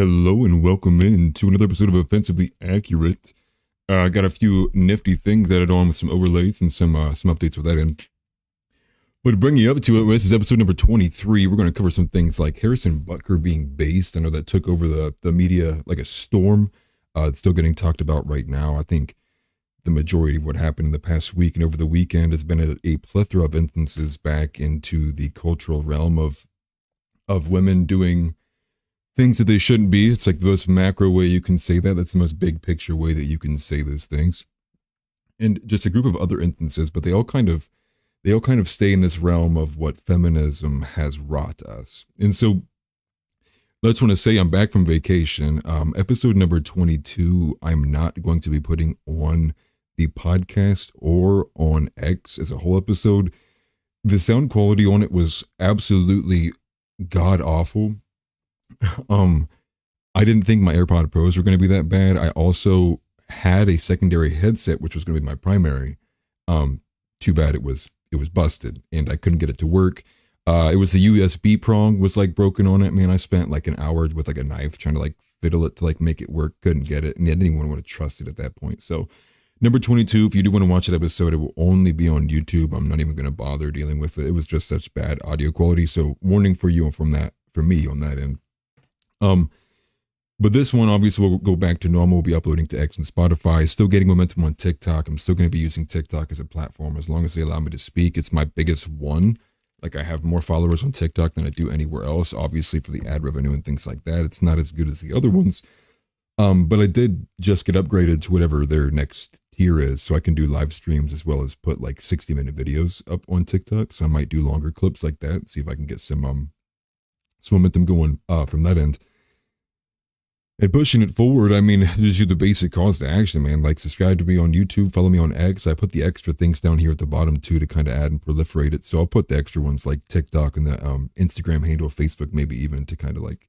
Hello and welcome in to another episode of Offensively Accurate. I got a few nifty things added on with some overlays and some updates with that in. But to bring you up to it, this is episode number 23. We're going to cover some things like Harrison Butker being based. I know that took over the media like a storm. It's still getting talked about right now. I think the majority of what happened in the past week and over the weekend has been a plethora of instances back into the cultural realm of women doing things that they shouldn't be. It's like the most macro way you can say that. That's the most big picture way that you can say those things. And just a group of other instances, but they all kind of stay in this realm of what feminism has wrought us. And so I just want to say I'm back from vacation. Episode number 22, I'm not going to be putting on the podcast or on X as a whole episode. The sound quality on it was absolutely god awful. I didn't think my AirPod Pros were going to be that bad. I also had a secondary headset, which was going to be my primary. Too bad it was busted and I couldn't get it to work. It was the USB prong was like broken on it. Man, I spent like an hour with like a knife trying to like fiddle it to like make it work. Couldn't get it. And I didn't even want to trust it at that point. So number 22, if you do want to watch that episode, it will only be on YouTube. I'm not even going to bother dealing with it. It was just such bad audio quality. So warning for you for me on that end. But this one obviously will go back to normal. We'll be uploading to X and Spotify. Still getting momentum on TikTok. I'm still going to be using TikTok as a platform as long as they allow me to speak. It's my biggest one. Like I have more followers on TikTok than I do anywhere else. Obviously for the ad revenue and things like that, it's not as good as the other ones. But I did just get upgraded to whatever their next tier is, so I can do live streams as well as put like 60-minute videos up on TikTok. So I might do longer clips like that. See if I can get some momentum going from that end. And pushing it forward, I mean, just do the basic calls to action, man. Like, subscribe to me on YouTube, follow me on X. I put the extra things down here at the bottom, too, to kind of add and proliferate it. So I'll put the extra ones like TikTok and the Instagram handle, Facebook, maybe even to kind of like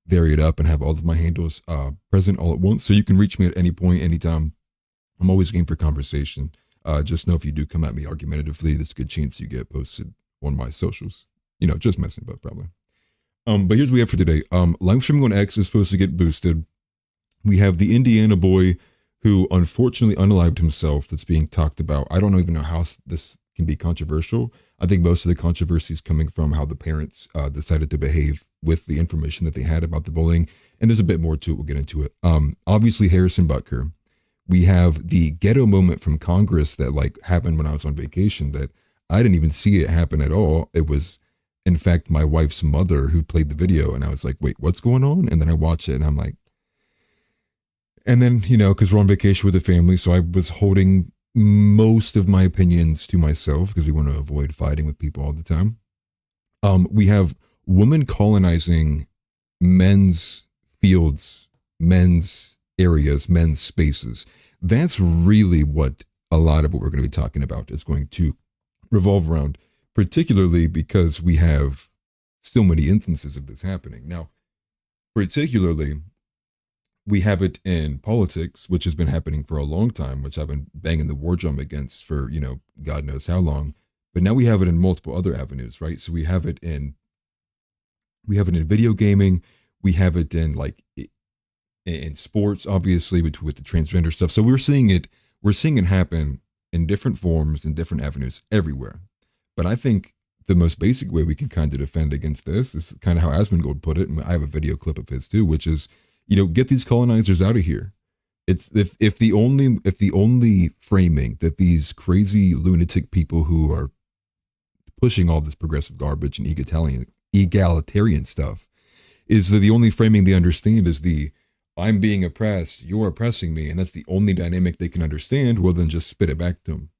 vary it up and have all of my handles present all at once. So you can reach me at any point, anytime. I'm always game for conversation. Just know if you do come at me argumentatively, there's a good chance you get posted on my socials. You know, just messing, but probably. But here's what we have for today. Live streaming on X is supposed to get boosted. We have the Indiana boy who unfortunately unalived himself that's being talked about. I don't even know how this can be controversial. I think most of the controversy is coming from how the parents decided to behave with the information that they had about the bullying. And there's a bit more to it. We'll get into it. Obviously, Harrison Butker. We have the ghetto moment from Congress that like happened when I was on vacation that I didn't even see it happen at all. It was in fact, my wife's mother who played the video, and I was like, wait, what's going on? And then I watch it and I'm like, and then, you know, because we're on vacation with the family, so I was holding most of my opinions to myself because we want to avoid fighting with people all the time. We have women colonizing men's fields, men's areas, men's spaces. That's really what a lot of what we're going to be talking about is going to revolve around. Particularly because we have so many instances of this happening. Now, particularly, we have it in politics, which has been happening for a long time, which I've been banging the war drum against for, you know, God knows how long. But now we have it in multiple other avenues, right? So we have it in video gaming. We have it in like in sports, obviously, with the transgender stuff. So we're seeing it happen in different forms, in different avenues everywhere. But I think the most basic way we can kind of defend against this is kind of how Asmongold put it, and I have a video clip of his too, which is, you know, get these colonizers out of here. It's if the only framing that these crazy lunatic people who are pushing all this progressive garbage and egalitarian stuff is that the only framing they understand is the I'm being oppressed, you're oppressing me, and that's the only dynamic they can understand, well then just spit it back to them.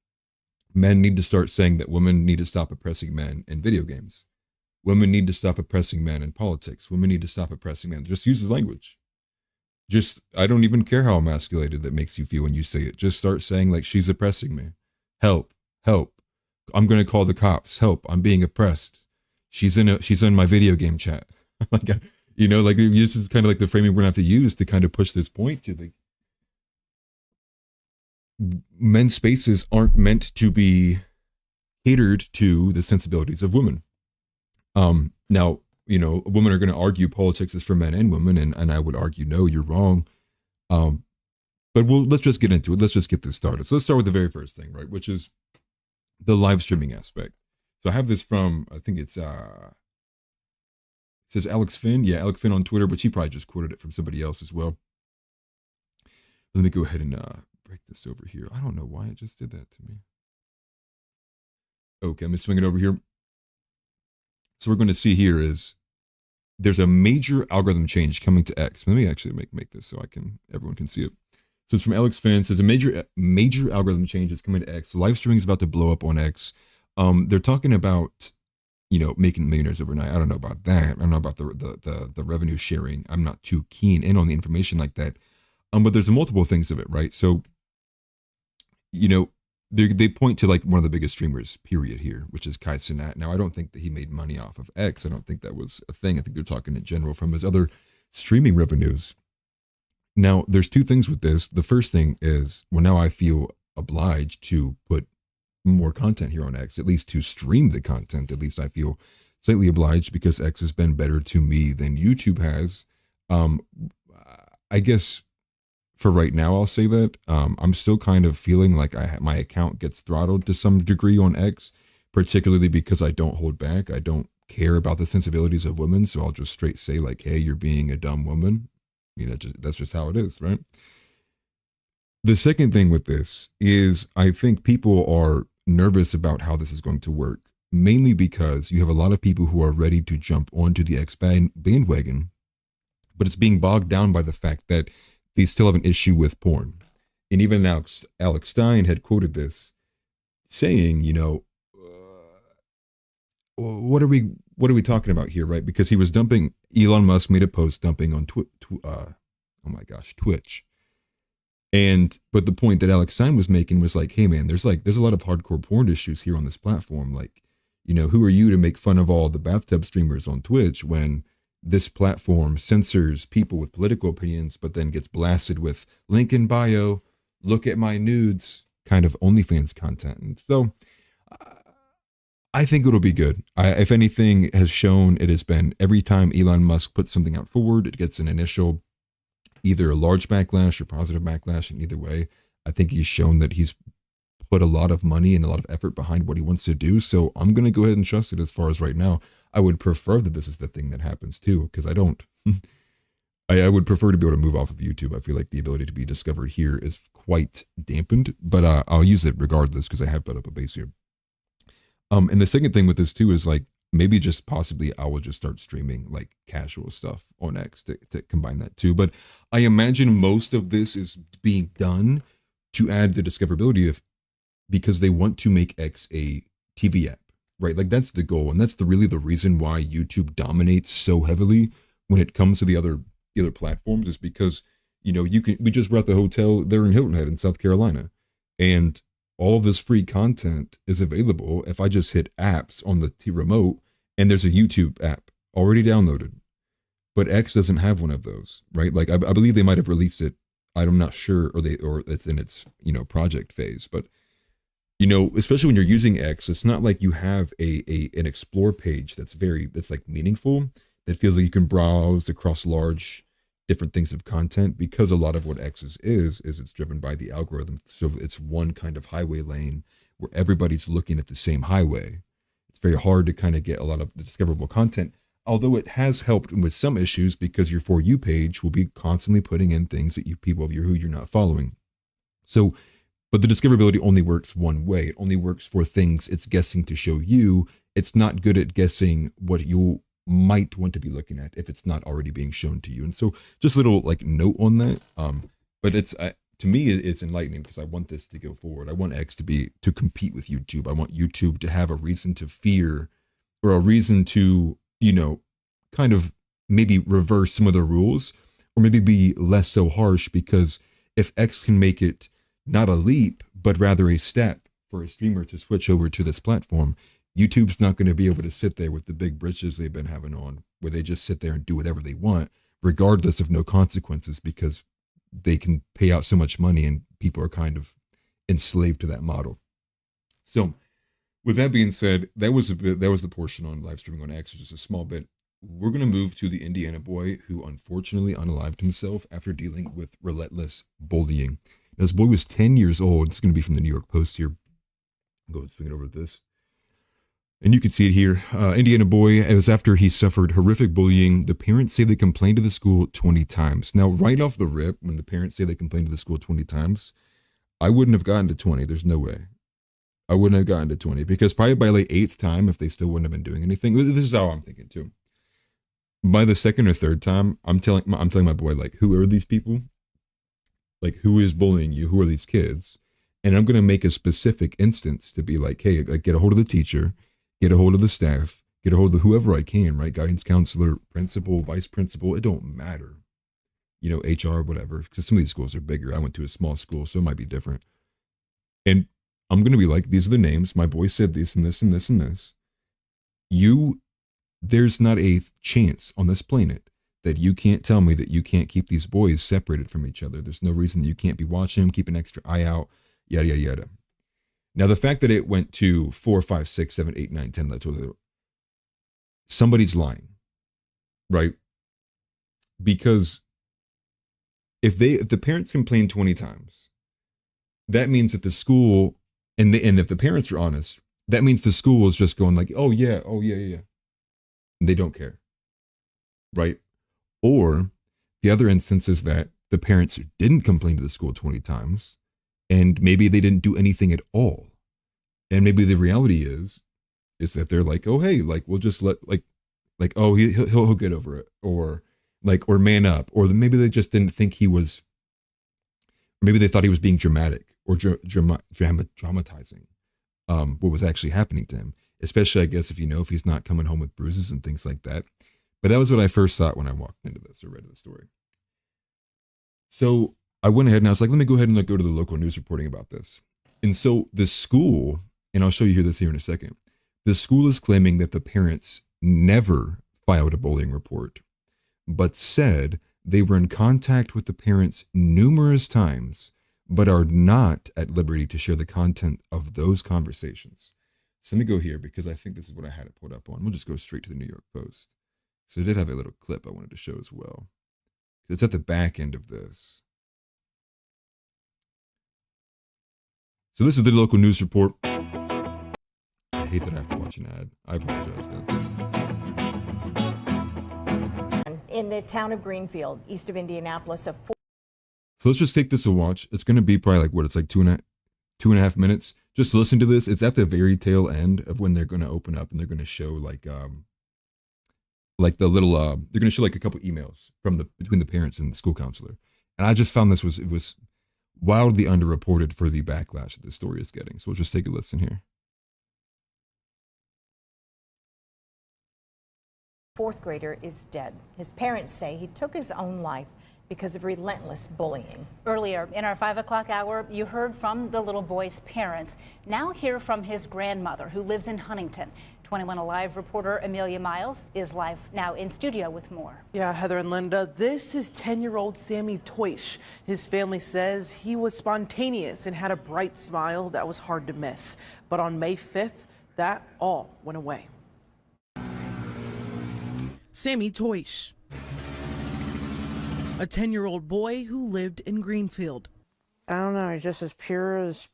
Men need to start saying that women need to stop oppressing men in video games. Women need to stop oppressing men in politics. Women need to stop oppressing men. Just use his language. I don't even care how emasculated that makes you feel when you say it. Just start saying like, she's oppressing me. Help, help. I'm going to call the cops. Help, I'm being oppressed. She's in my video game chat. Like, you know, like this is kind of like the framing we're going to have to use to kind of push this point to the men's spaces aren't meant to be catered to the sensibilities of women. Now, women are going to argue politics is for men and women, and I would argue no, you're wrong. Um, but let's just get into it. Let's just get this started. So let's start with the very first thing, right, which is the live streaming aspect. So I have this from, I think it says Alex Finn. Yeah, Alex Finn on Twitter, but she probably just quoted it from somebody else as well. Let me go ahead and break this over here. I don't know why it just did that to me. Okay, I'm gonna swing it over here. So we're going to see here is there's a major algorithm change coming to X. Let me actually make this so everyone can see it. So it's from Alex Finn. It says a major algorithm change is coming to X. So live streaming is about to blow up on X. They're talking about making millionaires overnight. I don't know about that. I don't know about the revenue sharing. I'm not too keen in on the information like that. But there's multiple things of it, right? So they point to like one of the biggest streamers, period, here, which is Kai Cenat. Now, I don't think that he made money off of X. I don't think that was a thing. I think they're talking in general from his other streaming revenues. Now, there's two things with this. The first thing is, well, now I feel obliged to put more content here on X, at least to stream the content. At least I feel slightly obliged because X has been better to me than YouTube has. I guess for right now, I'll say that I'm still kind of feeling like my account gets throttled to some degree on X, particularly because I don't hold back. I don't care about the sensibilities of women, so I'll just straight say like, "Hey, you're being a dumb woman." That's just how it is, right? The second thing with this is I think people are nervous about how this is going to work, mainly because you have a lot of people who are ready to jump onto the X bandwagon, but it's being bogged down by the fact that they still have an issue with porn. And even Alex Stein had quoted this saying, what are we talking about here, right? Because he was dumping, Elon Musk made a post dumping on Twitch. But the point that Alex Stein was making was like, hey man, there's a lot of hardcore porn issues here on this platform. Like, who are you to make fun of all the bathtub streamers on Twitch when this platform censors people with political opinions, but then gets blasted with link in bio, look at my nudes, kind of OnlyFans content. And so I think it'll be good. If anything has shown, it has been every time Elon Musk puts something out forward, it gets an initial, either a large backlash or positive backlash. And either way, I think he's shown that he's put a lot of money and a lot of effort behind what he wants to do. So I'm going to go ahead and trust it as far as right now. I would prefer that this is the thing that happens too, because I don't. I would prefer to be able to move off of YouTube. I feel like the ability to be discovered here is quite dampened, but I'll use it regardless because I have put up a base here. And the second thing with this too is like maybe just possibly I will just start streaming like casual stuff on X to combine that too. But I imagine most of this is being done to add the discoverability of, because they want to make X a TV app, right? Like that's the goal, and that's really the reason why YouTube dominates so heavily when it comes to the other platforms, is because we just were at the hotel there in Hilton Head in South Carolina, and all of this free content is available if I just hit apps on the remote, and there's a YouTube app already downloaded. But X doesn't have one of those, right? Like I believe they might have released it. I'm not sure, or it's in its project phase, but especially when you're using X, it's not like you have an explore page that's like meaningful, that feels like you can browse across large different things of content, because a lot of what X is it's driven by the algorithm. So it's one kind of highway lane where everybody's looking at the same highway. It's very hard to kind of get a lot of the discoverable content, although it has helped with some issues because your For You page will be constantly putting in things that people who you're not following. So, but the discoverability only works one way. It only works for things it's guessing to show you. It's not good at guessing what you might want to be looking at if it's not already being shown to you. And so just a little like note on that. But it's to me, it's enlightening because I want this to go forward. I want X to compete with YouTube. I want YouTube to have a reason to fear, or a reason to, kind of maybe reverse some of the rules, or maybe be less so harsh, because if X can make it not a leap, but rather a step for a streamer to switch over to this platform, YouTube's not going to be able to sit there with the big britches they've been having on, where they just sit there and do whatever they want, regardless of no consequences, because they can pay out so much money and people are kind of enslaved to that model. So with that being said, that was the portion on live streaming on X, just a small bit. we're going to move to the Indiana boy who unfortunately unalived himself after dealing with relentless bullying. Now, this boy was 10 years old. It's going to be from the New York Post here. I'll go and swing it over to this. And you can see it here. Indiana boy, it was after he suffered horrific bullying. The parents say they complained to the school 20 times. Now, right off the rip, when the parents say they complained to the school 20 times, I wouldn't have gotten to 20. There's no way. I wouldn't have gotten to 20 because probably by like 8th time, if they still wouldn't have been doing anything, this is how I'm thinking too. By the 2nd or 3rd time, I'm telling my boy, like, who are these people? Like, who is bullying you? Who are these kids? And I'm going to make a specific instance to be like, hey, like, get a hold of the teacher, get a hold of the staff, get a hold of whoever I can, right? Guidance counselor, principal, vice principal, it don't matter. You know, HR, whatever, because some of these schools are bigger. I went to a small school, so it might be different. And I'm going to be like, these are the names. My boy said this and this and this and this. There's not a chance on this planet that you can't tell me that you can't keep these boys separated from each other. There's no reason that you can't be watching them, keep an extra eye out, yada, yada, yada. Now, the fact that it went to 4, 5, 6, 7, 8, 9, 10, somebody's lying, right? Because if the parents complain 20 times, that means that the school, and if the parents are honest, that means the school is just going like, oh yeah. And they don't care, right? Or the other instance is that the parents didn't complain to the school 20 times, and maybe they didn't do anything at all. And maybe the reality is that they're like, oh hey, like we'll just let like oh he'll get over it, or man up, or maybe they just didn't think he was. Maybe they thought he was being dramatic or dramatizing what was actually happening to him. Especially, I guess, if he's not coming home with bruises and things like that. But that was what I first thought when I walked into this or read the story. So I went ahead and I was like, let me go ahead and go to the local news reporting about this. And so the school, and I'll show you this here in a second, the school is claiming that the parents never filed a bullying report, but said they were in contact with the parents numerous times, but are not at liberty to share the content of those conversations. So let me go here because I think this is what I had it pulled up on. We'll just go straight to the New York Post. So I did have a little clip I wanted to show as well. It's at the back end of this. So this is the local news report. I hate that I have to watch an ad. I apologize, guys. In the town of Greenfield, east of Indianapolis, So let's just take this a watch. It's going to be probably like, what, it's like two and a half minutes. Just listen to this. It's at the very tail end of when they're going to open up and they're going to show like the little, they're going to show like a couple emails from between the parents and the school counselor. And I just found it was wildly underreported for the backlash that the story is getting. So we'll just take a listen here. Fourth grader is dead. His parents say he took his own life because of relentless bullying. Earlier in our 5 o'clock hour, you heard from the little boy's parents. Now hear from his grandmother, who lives in Huntington. 21 Alive reporter Amelia Miles is live now in studio with more. Yeah, Heather and Linda, this is 10-year-old Sammy Toish. His family says he was spontaneous and had a bright smile that was hard to miss. But on May 5th, that all went away. Sammy Toish, a 10-year-old boy who lived in Greenfield. I don't know, he's just as pure as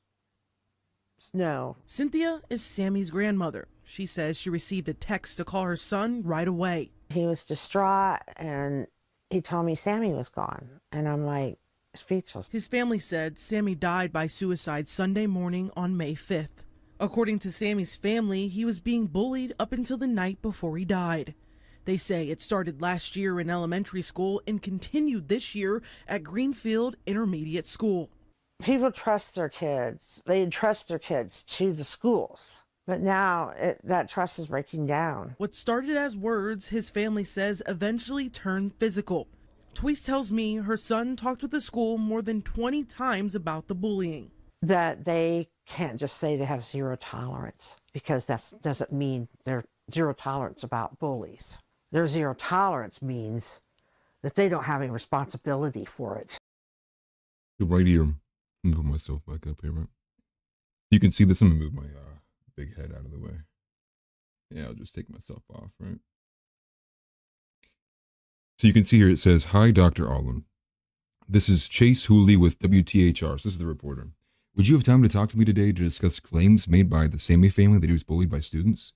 snow. Cynthia is Sammy's grandmother. She says she received a text to call her son right away. He was distraught and he told me Sammy was gone. And I'm like, speechless. His family said Sammy died by suicide Sunday morning on May 5th. According to Sammy's family, he was being bullied up until the night before he died. They say it started last year in elementary school and continued this year at Greenfield Intermediate School. People trust their kids. They entrust their kids to the schools. But now that trust is breaking down. What started as words, his family says, eventually turned physical. Toish tells me her son talked with the school more than 20 times about the bullying. That they can't just say they have zero tolerance, because that doesn't mean they're zero tolerance about bullies. Their zero tolerance means that they don't have any responsibility for it. Right here, I'm gonna put myself back up here, right? You can see this. I'm gonna move my big head out of the way. Yeah, I'll just take myself off, right? So you can see here it says, "Hi, Dr. Allen. This is Chase Hooley with WTHR." So this is the reporter. "Would you have time to talk to me today to discuss claims made by the Sammy family that he was bullied by students?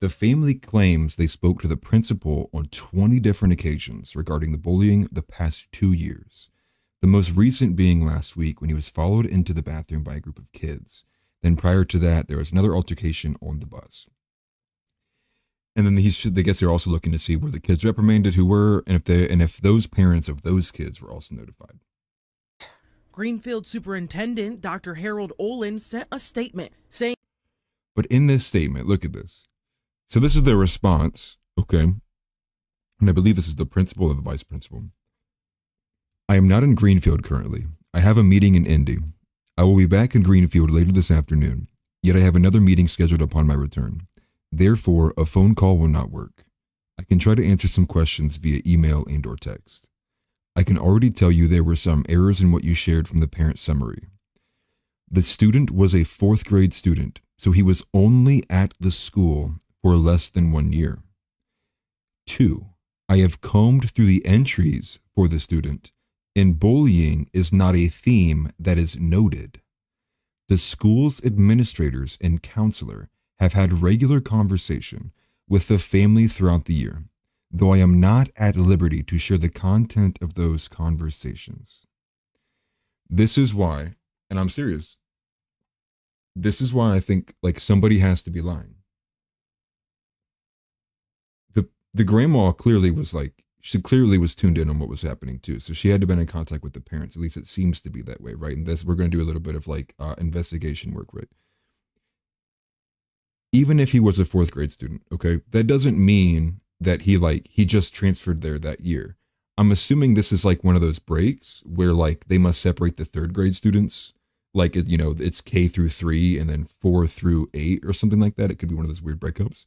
The family claims they spoke to the principal on 20 different occasions regarding the bullying the past 2 years. The most recent being last week when he was followed into the bathroom by a group of kids. Then prior to that, there was another altercation on the bus." And then I guess they're also looking to see where the kids reprimanded who were, and if those parents of those kids were also notified. Greenfield Superintendent Dr. Harold Olin sent a statement saying, But in this statement, look at this. So this is their response, okay? And I believe this is the principal and the vice principal. "I am not in Greenfield currently. I have a meeting in Indy. I will be back in Greenfield later this afternoon, yet I have another meeting scheduled upon my return. Therefore, a phone call will not work. I can try to answer some questions via email and or text. I can already tell you there were some errors in what you shared from the parent summary. The student was a 4th grade student, so he was only at the school for less than 1 year. 2, I have combed through the entries for the student, and bullying is not a theme that is noted. The school's administrators and counselor have had regular conversation with the family throughout the year, though I am not at liberty to share the content of those conversations. This is why, and I'm serious, this is why I think like somebody has to be lying. The grandma clearly was like, she clearly was tuned in on what was happening too. So she had to have been in contact with the parents. At least it seems to be that way, right? And this, we're going to do a little bit of like investigation work, right? Even if he was a 4th grade student, okay, that doesn't mean that he just transferred there that year. I'm assuming this is like one of those breaks where like they must separate the 3rd grade students, like, you know, it's K through 3 and then 4 through 8 or something like that. It could be one of those weird breakups.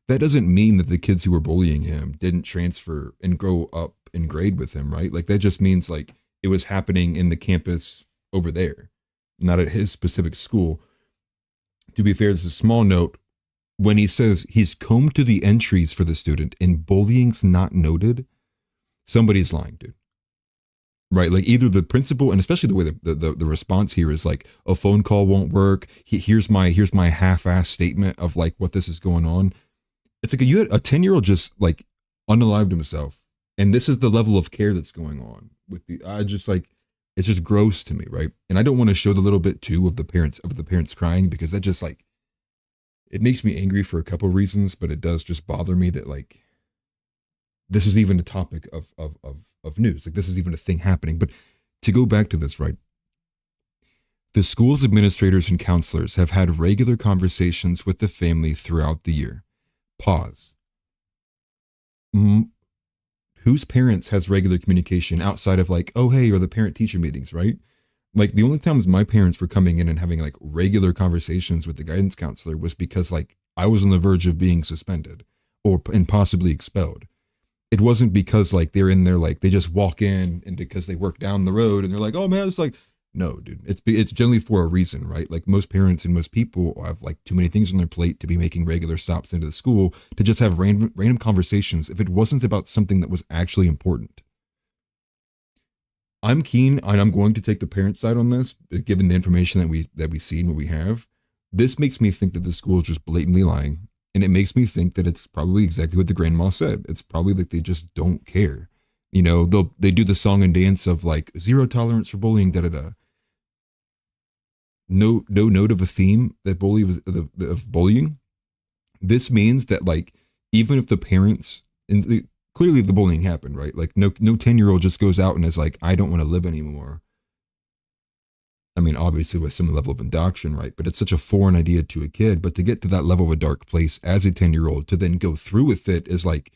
That doesn't mean that the kids who were bullying him didn't transfer and grow up in grade with him, right? Like that just means like it was happening in the campus over there, not at his specific school. To be fair, there's a small note. When he says he's combed to the entries for the student and bullying's not noted, somebody's lying, dude. Right? Like either the principal, and especially the way the response here is like a phone call won't work. Here's my half-assed statement of like what this is going on. It's like you had a 10-year-old just like unalived himself, and this is the level of care that's going on with the. I just like it's just gross to me, right? And I don't want to show the little bit too of the parents crying because that just like it makes me angry for a couple of reasons, but it does just bother me that like this is even a topic of news. Like this is even a thing happening. But to go back to this, right? The school's administrators and counselors have had regular conversations with the family throughout the year. Pause. Whose parents has regular communication outside of like, oh, hey, or the parent-teacher meetings, right? Like the only times my parents were coming in and having like regular conversations with the guidance counselor was because like I was on the verge of being suspended and possibly expelled. It wasn't because like they're in there, like they just walk in and because they work down the road and they're like, oh man, it's like, no, dude, it's generally for a reason, right? Like most parents and most people have like too many things on their plate to be making regular stops into the school to just have random conversations if it wasn't about something that was actually important. I'm keen and I'm going to take the parent side on this, given the information that we see and what we have. This makes me think that the school is just blatantly lying. And it makes me think that it's probably exactly what the grandma said. It's probably like they just don't care. You know, they do the song and dance of like zero tolerance for bullying, da-da-da. No note of a theme that of bullying. This means that like, even if the parents, clearly the bullying happened, right? Like no 10-year-old just goes out and is like, I don't want to live anymore. I mean, obviously with some level of indoctrination, right? But it's such a foreign idea to a kid. But to get to that level of a dark place as a 10-year-old, to then go through with it is like,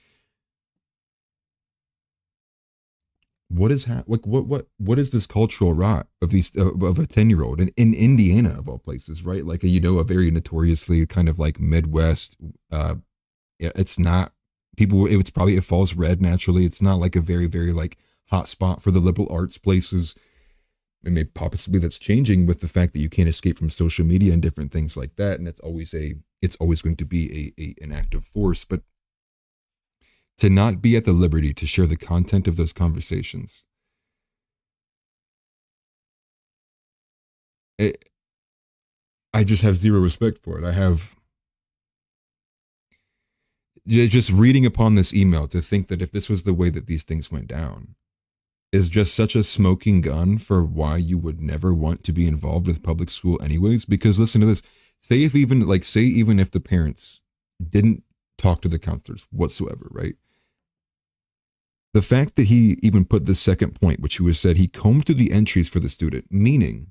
what is what is this cultural rot of these of a 10-year-old in Indiana of all places, right? Like a very notoriously kind of like Midwest. It's not people. It falls red naturally. It's not like a very very like hot spot for the liberal arts places. And maybe possibly that's changing with the fact that you can't escape from social media and different things like that. And it's always going to be an active force. But to not be at the liberty to share the content of those conversations. I just have zero respect for it. I have just reading upon this email to think that if this was the way that these things went down is just such a smoking gun for why you would never want to be involved with public school anyways. Because listen to this, say even if the parents didn't talk to the counselors whatsoever, right? The fact that he even put the second point, which he was said he combed through the entries for the student, meaning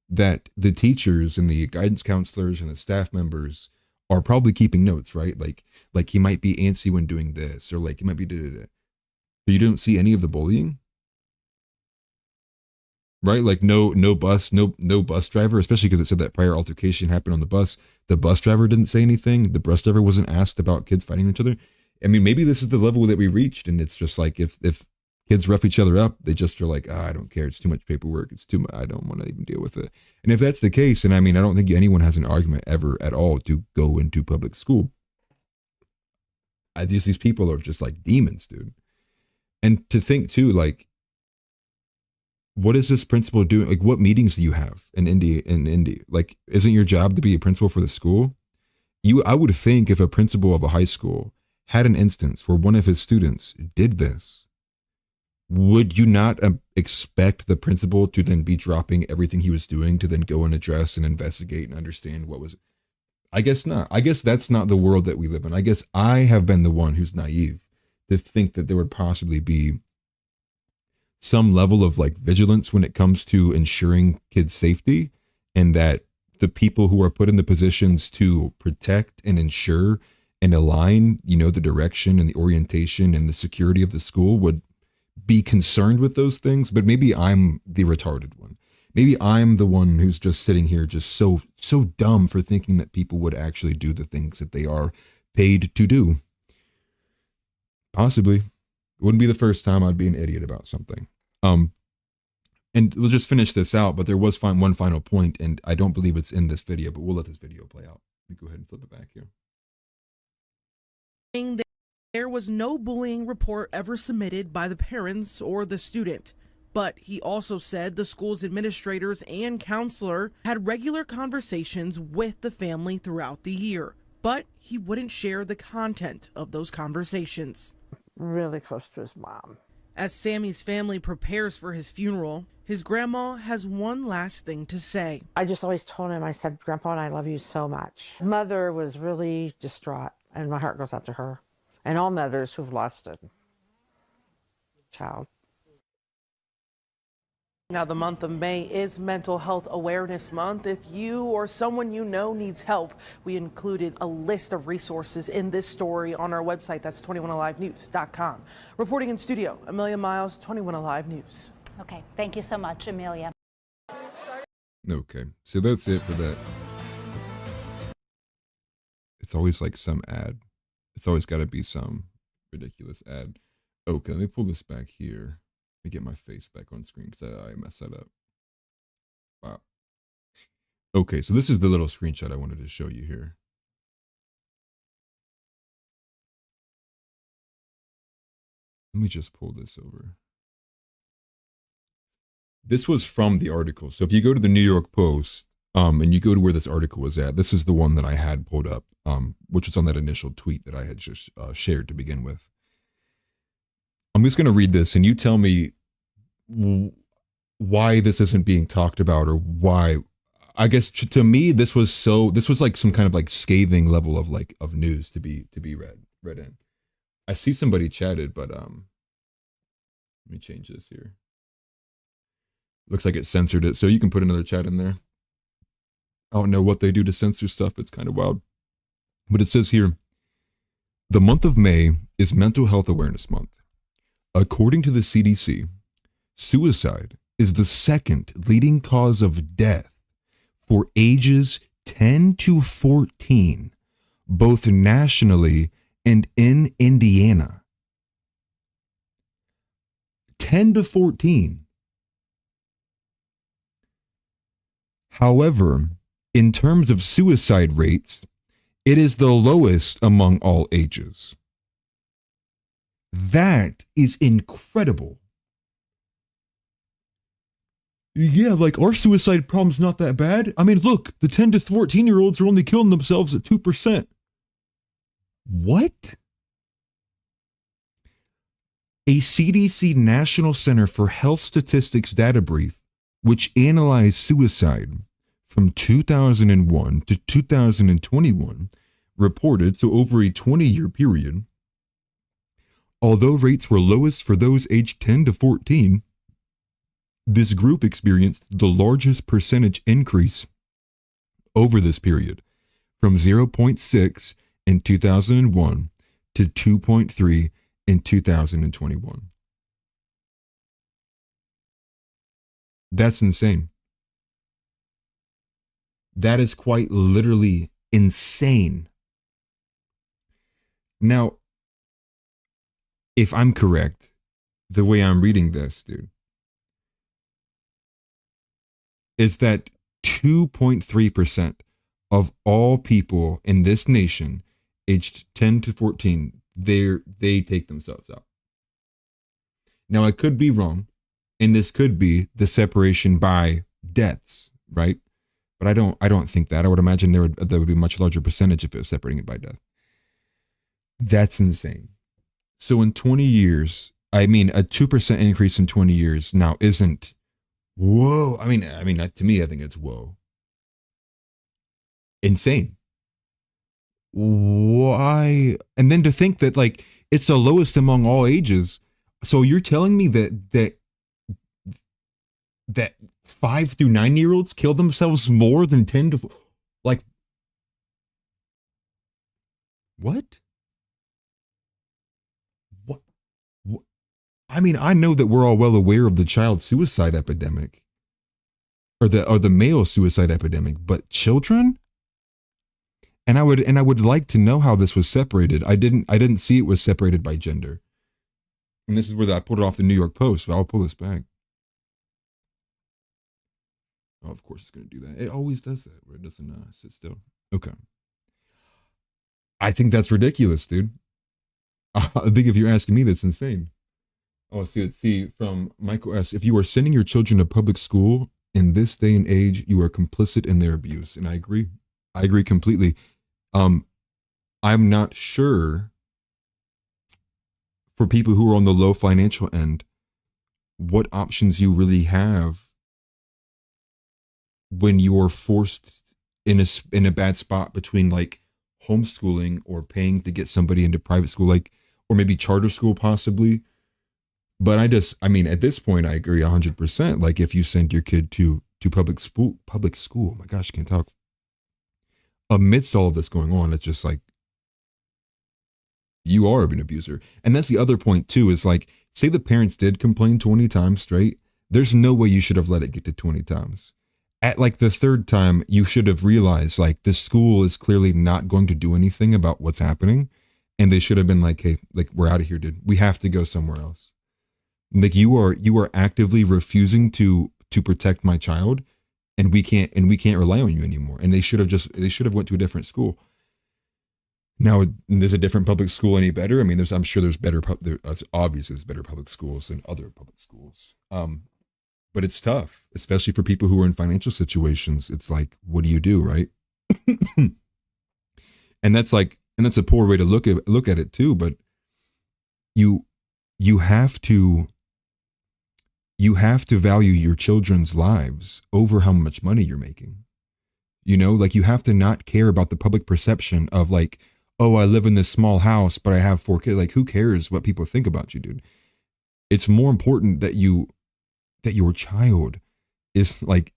that the teachers and the guidance counselors and the staff members are probably keeping notes, right? Like he might be antsy when doing this, or like he might be da-da-da. But you don't see any of the bullying, right? Like no bus driver, especially because it said that prior altercation happened on the bus. The bus driver didn't say anything. The bus driver wasn't asked about kids fighting each other. I mean, maybe this is the level that we reached, and it's just like if kids rough each other up, they just are like, I don't care. It's too much paperwork. It's too much. I don't want to even deal with it. And if that's the case, and I mean, I don't think anyone has an argument ever at all to go into public school. These people are just like demons, dude. And to think too, like, what is this principal doing? Like, what meetings do you have in Indy? Like, isn't your job to be a principal for the school? I would think if a principal of a high school had an instance where one of his students did this, would you not expect the principal to then be dropping everything he was doing to then go and address and investigate and understand what was? I guess not. I guess that's not the world that we live in. I guess I have been the one who's naive to think that there would possibly be some level of like vigilance when it comes to ensuring kids' safety, and that the people who are put in the positions to protect and ensure and align, the direction and the orientation and the security of the school would be concerned with those things. But maybe I'm the retarded one. Maybe I'm the one who's just sitting here just so dumb for thinking that people would actually do the things that they are paid to do. Possibly. It wouldn't be the first time I'd be an idiot about something. And we'll just finish this out, but there was one final point, and I don't believe it's in this video, but we'll let this video play out. Let me go ahead and flip it back here. There was no bullying report ever submitted by the parents or the student, but he also said the school's administrators and counselor had regular conversations with the family throughout the year, but he wouldn't share the content of those conversations. Really close to his mom. As Sammy's family prepares for his funeral, his grandma has one last thing to say. I just always told him, I said, Grandpa, I love you so much. Mother was really distraught, and my heart goes out to her and all mothers who've lost a child. Now, the month of May is Mental Health Awareness Month. If you or someone you know needs help, we included a list of resources in this story on our website. That's 21alivenews.com. Reporting in studio, Amelia Miles, 21 Alive News. Okay, thank you so much, Amelia. Okay, so that's it for that. It's always like some ad. It's always got to be some ridiculous ad. Okay, let me pull this back here. Let me get my face back on screen because I messed that up. Wow. Okay, so this is the little screenshot I wanted to show you here. Let me just pull this over. This was from the article. So if you go to the New York Post, and you go to where this article was at, this is the one that I had pulled up, which was on that initial tweet that I had just shared to begin with. I'm just going to read this, and you tell me why this isn't being talked about, or why. I guess to me, this was like some kind of like scathing level of news to be read in. I see somebody chatted, but let me change this here. Looks like it censored it, so you can put another chat in there. I don't know what they do to censor stuff. It's kind of wild. But it says here, the month of May is Mental Health Awareness Month. According to the CDC, suicide is the second leading cause of death for ages 10 to 14, both nationally and in Indiana. 10 to 14. However, in terms of suicide rates, it is the lowest among all ages. That is incredible. Yeah, like our suicide problem's not that bad. I mean, look, the 10 to 14-year-olds are only killing themselves at 2%. What? A CDC National Center for Health Statistics data brief, which analyzed suicide from 2001 to 2021, reported, so over a 20-year period, although rates were lowest for those aged 10 to 14, this group experienced the largest percentage increase over this period, from 0.6 in 2001 to 2.3 in 2021. That's insane. That is quite literally insane. Now, if I'm correct, the way I'm reading this, dude, is that 2.3% of all people in this nation aged 10 to 14, they take themselves out. Now, I could be wrong, and this could be the separation by deaths, right? But I don't think that. I would imagine there would be a much larger percentage if it was separating it by death. That's insane. So in 20 years, I mean, a 2% increase in 20 years now isn't whoa. I mean, to me, I think it's whoa. Insane. Why? And then to think that like it's the lowest among all ages. So you're telling me that 5 through 9-year-olds kill themselves more than 10 to like what? I mean, I know that we're all well aware of the child suicide epidemic or the male suicide epidemic, but children? And I would like to know how this was separated. I didn't see it was separated by gender. And this is where I pulled it off the New York Post, but I'll pull this back. Oh, of course it's going to do that. It always does that where it doesn't sit still. Okay. I think that's ridiculous, dude. I think if you're asking me, that's insane. Oh, let's see from Michael S. If you are sending your children to public school in this day and age, you are complicit in their abuse. And I agree. I agree completely. I'm not sure for people who are on the low financial end, what options you really have when you're forced in a bad spot between like homeschooling or paying to get somebody into private school, like, or maybe charter school possibly. But I mean, at this point, I agree 100%. Like if you send your kid to public school, oh my gosh, I can't talk. Amidst all of this going on, it's just like, you are an abuser. And that's the other point too, is like, say the parents did complain 20 times straight. There's no way you should have let it get to 20 times. At like the third time, you should have realized like the school is clearly not going to do anything about what's happening. And they should have been like, hey, like we're out of here, dude. We have to go somewhere else. Like you are actively refusing to protect my child, and we can't rely on you anymore. And they should have went to a different school. Now, there's a different public school any better? I mean, I'm sure there's better. Obviously, there's better public schools than other public schools. But it's tough, especially for people who are in financial situations. It's like, what do you do, right? And that's a poor way to look at it too. But you have to value your children's lives over how much money you're making. You know, like you have to not care about the public perception of like, oh, I live in this small house, but I have 4 kids. Like, who cares what people think about you, dude? It's more important that your child is like,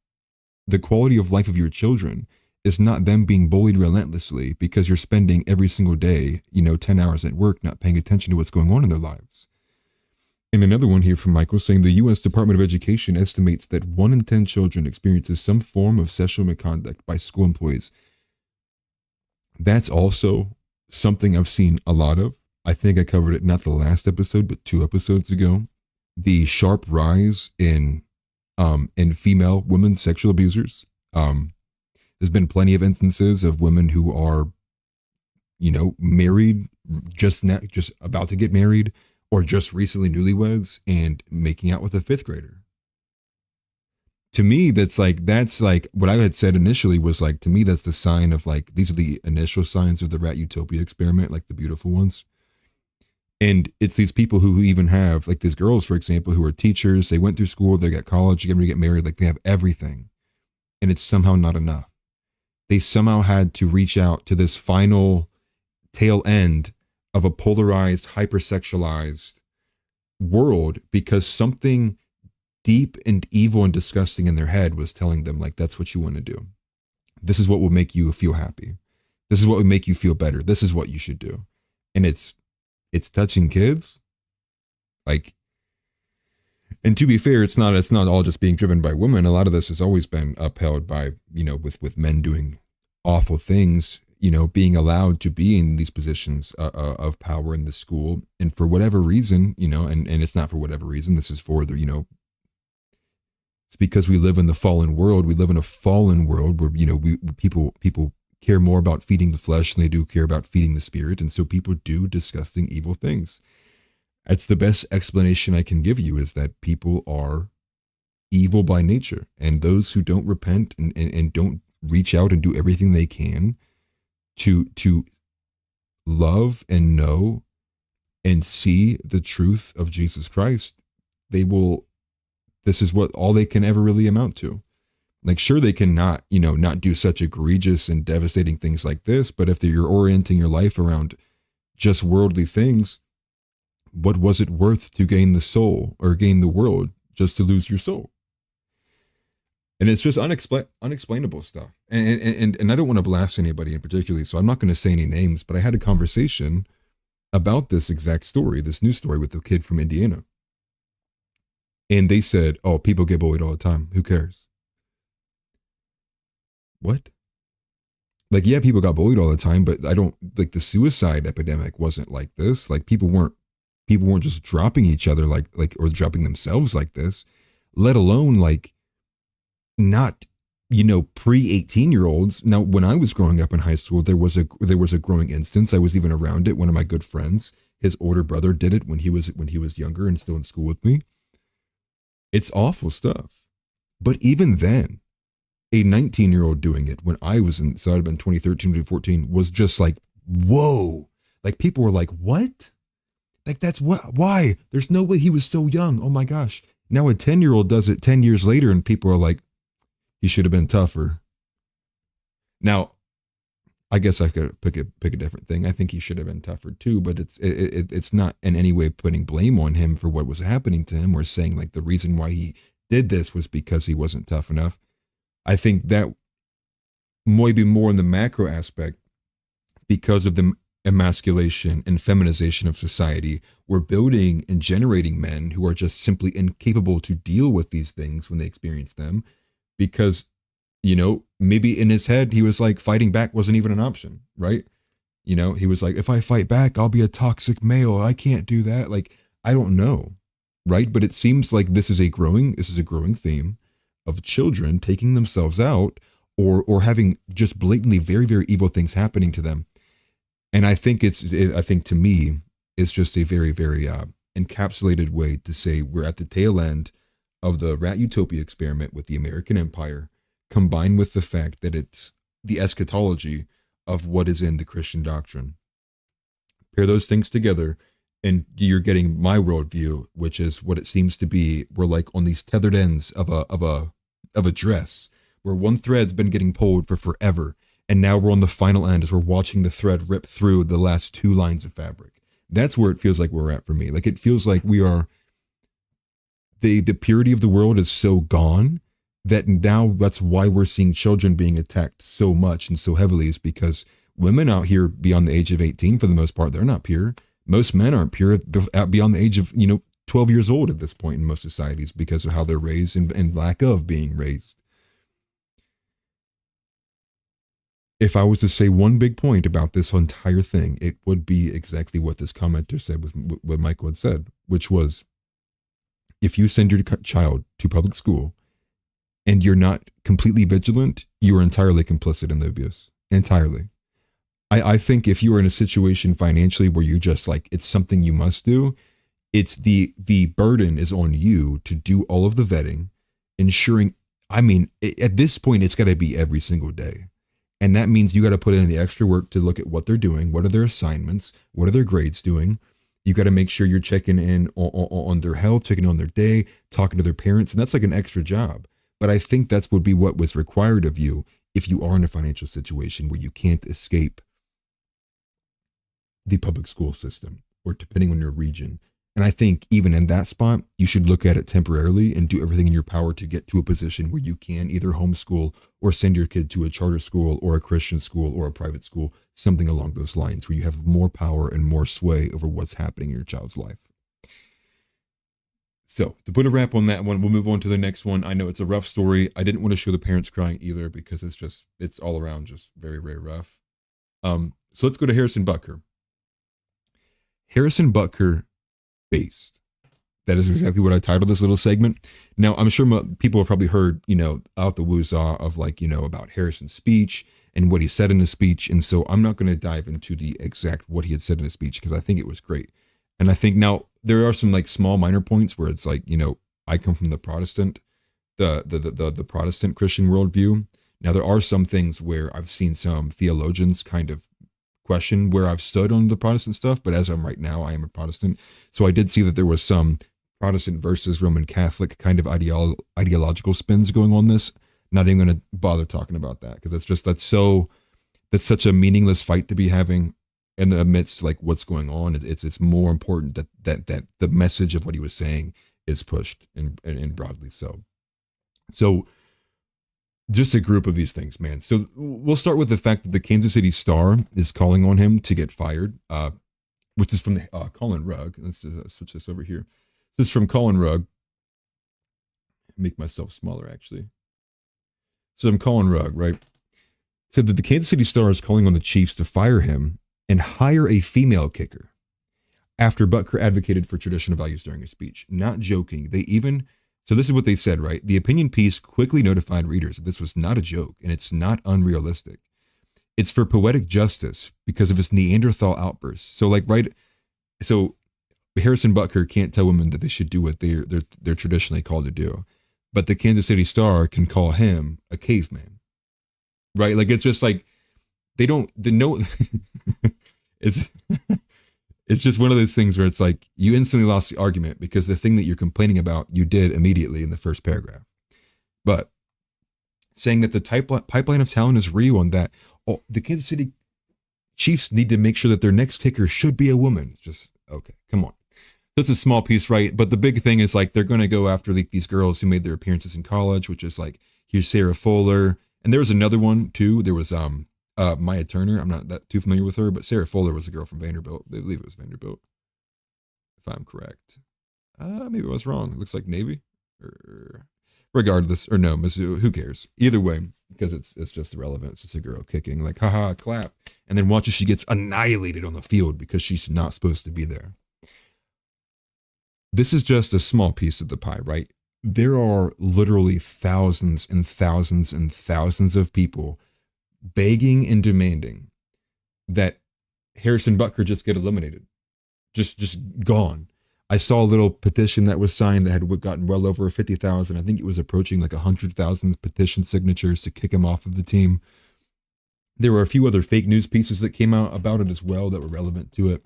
the quality of life of your children is not them being bullied relentlessly because you're spending every single day, 10 hours at work, not paying attention to what's going on in their lives. And another one here from Michael saying the U.S. Department of Education estimates that 1 in 10 children experiences some form of sexual misconduct by school employees. That's also something I've seen a lot of. I think I covered it not the last episode, but 2 episodes ago. The sharp rise in female women sexual abusers. There's been plenty of instances of women who are, married, just about to get married, or just recently newlyweds and making out with a fifth grader. To me, that's like what I had said initially was like, to me, that's the sign of like, these are the initial signs of the rat utopia experiment, like the beautiful ones. And it's these people who even have, like these girls, for example, who are teachers, they went through school, they got college, they're going to get married, like they have everything. And it's somehow not enough. They somehow had to reach out to this final tail end of a polarized, hypersexualized world because something deep and evil and disgusting in their head was telling them, like, that's what you want to do. This is what will make you feel happy. This is what will make you feel better. This is what you should do. And it's touching kids. Like, and to be fair, it's not all just being driven by women. A lot of this has always been upheld by, with men doing awful things, being allowed to be in these positions of power in the school. And for whatever reason, and it's not for whatever reason, this is for the, it's because we live in the fallen world. We live in a fallen world where, people care more about feeding the flesh than they do care about feeding the spirit. And so people do disgusting, evil things. That's the best explanation I can give you, is that people are evil by nature. And those who don't repent and don't reach out and do everything they can to love and know and see the truth of Jesus Christ, this is what all they can ever really amount to. Like, sure, they can not do such egregious and devastating things like this, but if you're orienting your life around just worldly things, what was it worth to gain the soul or gain the world just to lose your soul? And it's just unexplainable stuff. And I don't want to blast anybody in particular, so I'm not going to say any names, but I had a conversation about this exact story, this news story with the kid from Indiana. And they said, oh, people get bullied all the time. Who cares? What? Like, yeah, people got bullied all the time, but the suicide epidemic wasn't like this. Like, people weren't just dropping each other like or dropping themselves like this, let alone like not, pre-18-year-olds. Now, when I was growing up in high school, there was a growing instance. I was even around it. One of my good friends, his older brother, did it when he was younger and still in school with me. It's awful stuff. But even then, a 19-year-old doing it when I was in, so I'd have been 2013 to 14, was just like, whoa. Like, people were like, what? Like, that's what, why? There's no way he was so young. Oh my gosh. Now a 10-year-old does it 10 years later and people are like, he should have been tougher. Now, I guess I could pick a different thing. I think he should have been tougher too, but it's not in any way putting blame on him for what was happening to him or saying like the reason why he did this was because he wasn't tough enough. I think that might be more in the macro aspect because of the emasculation and feminization of society. We're building and generating men who are just simply incapable to deal with these things when they experience them because, maybe in his head, he was like fighting back wasn't even an option, right? He was like, if I fight back, I'll be a toxic male. I can't do that. Like, I don't know. Right. But it seems like this is a growing theme of children taking themselves out or having just blatantly very, very evil things happening to them. And I think to me, it's just a very, very encapsulated way to say we're at the tail end of the rat utopia experiment with the American empire, combined with the fact that it's the eschatology of what is in the Christian doctrine. Pair those things together, and you're getting my worldview, which is what it seems to be. We're like on these tethered ends of a dress, where one thread's been getting pulled for forever, and now we're on the final end as we're watching the thread rip through the last two lines of fabric. That's where it feels like we're at for me. Like, it feels like we are. The purity of the world is so gone that now that's why we're seeing children being attacked so much and so heavily, is because women out here beyond the age of 18, for the most part, they're not pure. Most men aren't pure beyond the age of, 12 years old at this point in most societies because of how they're raised and lack of being raised. If I was to say one big point about this entire thing, it would be exactly what this commenter said with what Michael had said, which was, if you send your child to public school and you're not completely vigilant, you are entirely complicit in the abuse. Entirely. I think if you are in a situation financially where you just like, it's something you must do, It's the burden is on you to do all of the vetting, ensuring, I mean, at this point, it's got to be every single day. And that means you got to put in the extra work to look at what they're doing. What are their assignments? What are their grades doing? You got to make sure you're checking in on their health, checking on their day, talking to their parents. And that's like an extra job. But I think that's would be what was required of you if you are in a financial situation where you can't escape the public school system, or depending on your region. And I think even in that spot, you should look at it temporarily and do everything in your power to get to a position where you can either homeschool or send your kid to a charter school or a Christian school or a private school, something along those lines, where you have more power and more sway over what's happening in your child's life. So to put a wrap on that one, we'll move on to the next one. I know it's a rough story. I didn't want to show the parents crying either because it's all around just very, very rough. So let's go to Harrison Butker. Harrison Butker based. That is exactly what I titled this little segment. Now, I'm sure people have probably heard, out the woozah of about Harrison's speech and what he said in his speech. And so I'm not going to dive into the exact what he had said in his speech because I think it was great. And I think now there are some small minor points where it's I come from the Protestant, the Protestant Christian worldview. Now, there are some things where I've seen some theologians kind of question where I've stood on the Protestant stuff, but as I'm right now, I am a Protestant. So I did see that there was some Protestant versus Roman Catholic kind of ideological spins going on this. Not even going to bother talking about that because that's such a meaningless fight to be having in the midst what's going on. It's more important that the message of what he was saying is pushed and broadly so. So just a group of these things, man. So we'll start with the fact that the Kansas City Star is calling on him to get fired, which is from Colin Rugg. Let's switch this over here. This is from Colin Rugg. Make myself smaller, actually. So I'm Colin Rugg, right? Said that the Kansas City Star is calling on the Chiefs to fire him and hire a female kicker after Butker advocated for traditional values during his speech. Not joking. So this is what they said, right? The opinion piece quickly notified readers that this was not a joke and it's not unrealistic. It's for poetic justice because of his Neanderthal outbursts. So so Harrison Butker can't tell women that they should do what they're traditionally called to do, but the Kansas City Star can call him a caveman, right? It's just it's just one of those things where it's you instantly lost the argument because the thing that you're complaining about, you did immediately in the first paragraph. But saying that the pipeline of talent is real and that the Kansas City Chiefs need to make sure that their next kicker should be a woman. It's just, okay, come on. That's a small piece, right? But the big thing is they're going to go after these girls who made their appearances in college, which is here's Sarah Fuller. And there was another one too. There was Maya Turner. I'm not that too familiar with her, but Sarah Fuller was a girl from Vanderbilt. I believe it was Vanderbilt, if I'm correct. Maybe I was wrong. It looks like Navy. Regardless, or no, Mizzou. Who cares? Either way, because it's just irrelevant. It's just a girl kicking, haha, clap, and then watch as she gets annihilated on the field because she's not supposed to be there. This is just a small piece of the pie, right? There are literally thousands and thousands and thousands of people begging and demanding that Harrison Butker just get eliminated, just gone. I saw a little petition that was signed that had gotten well over 50,000. I think it was approaching 100,000 petition signatures to kick him off of the team. There were a few other fake news pieces that came out about it as well that were relevant to it.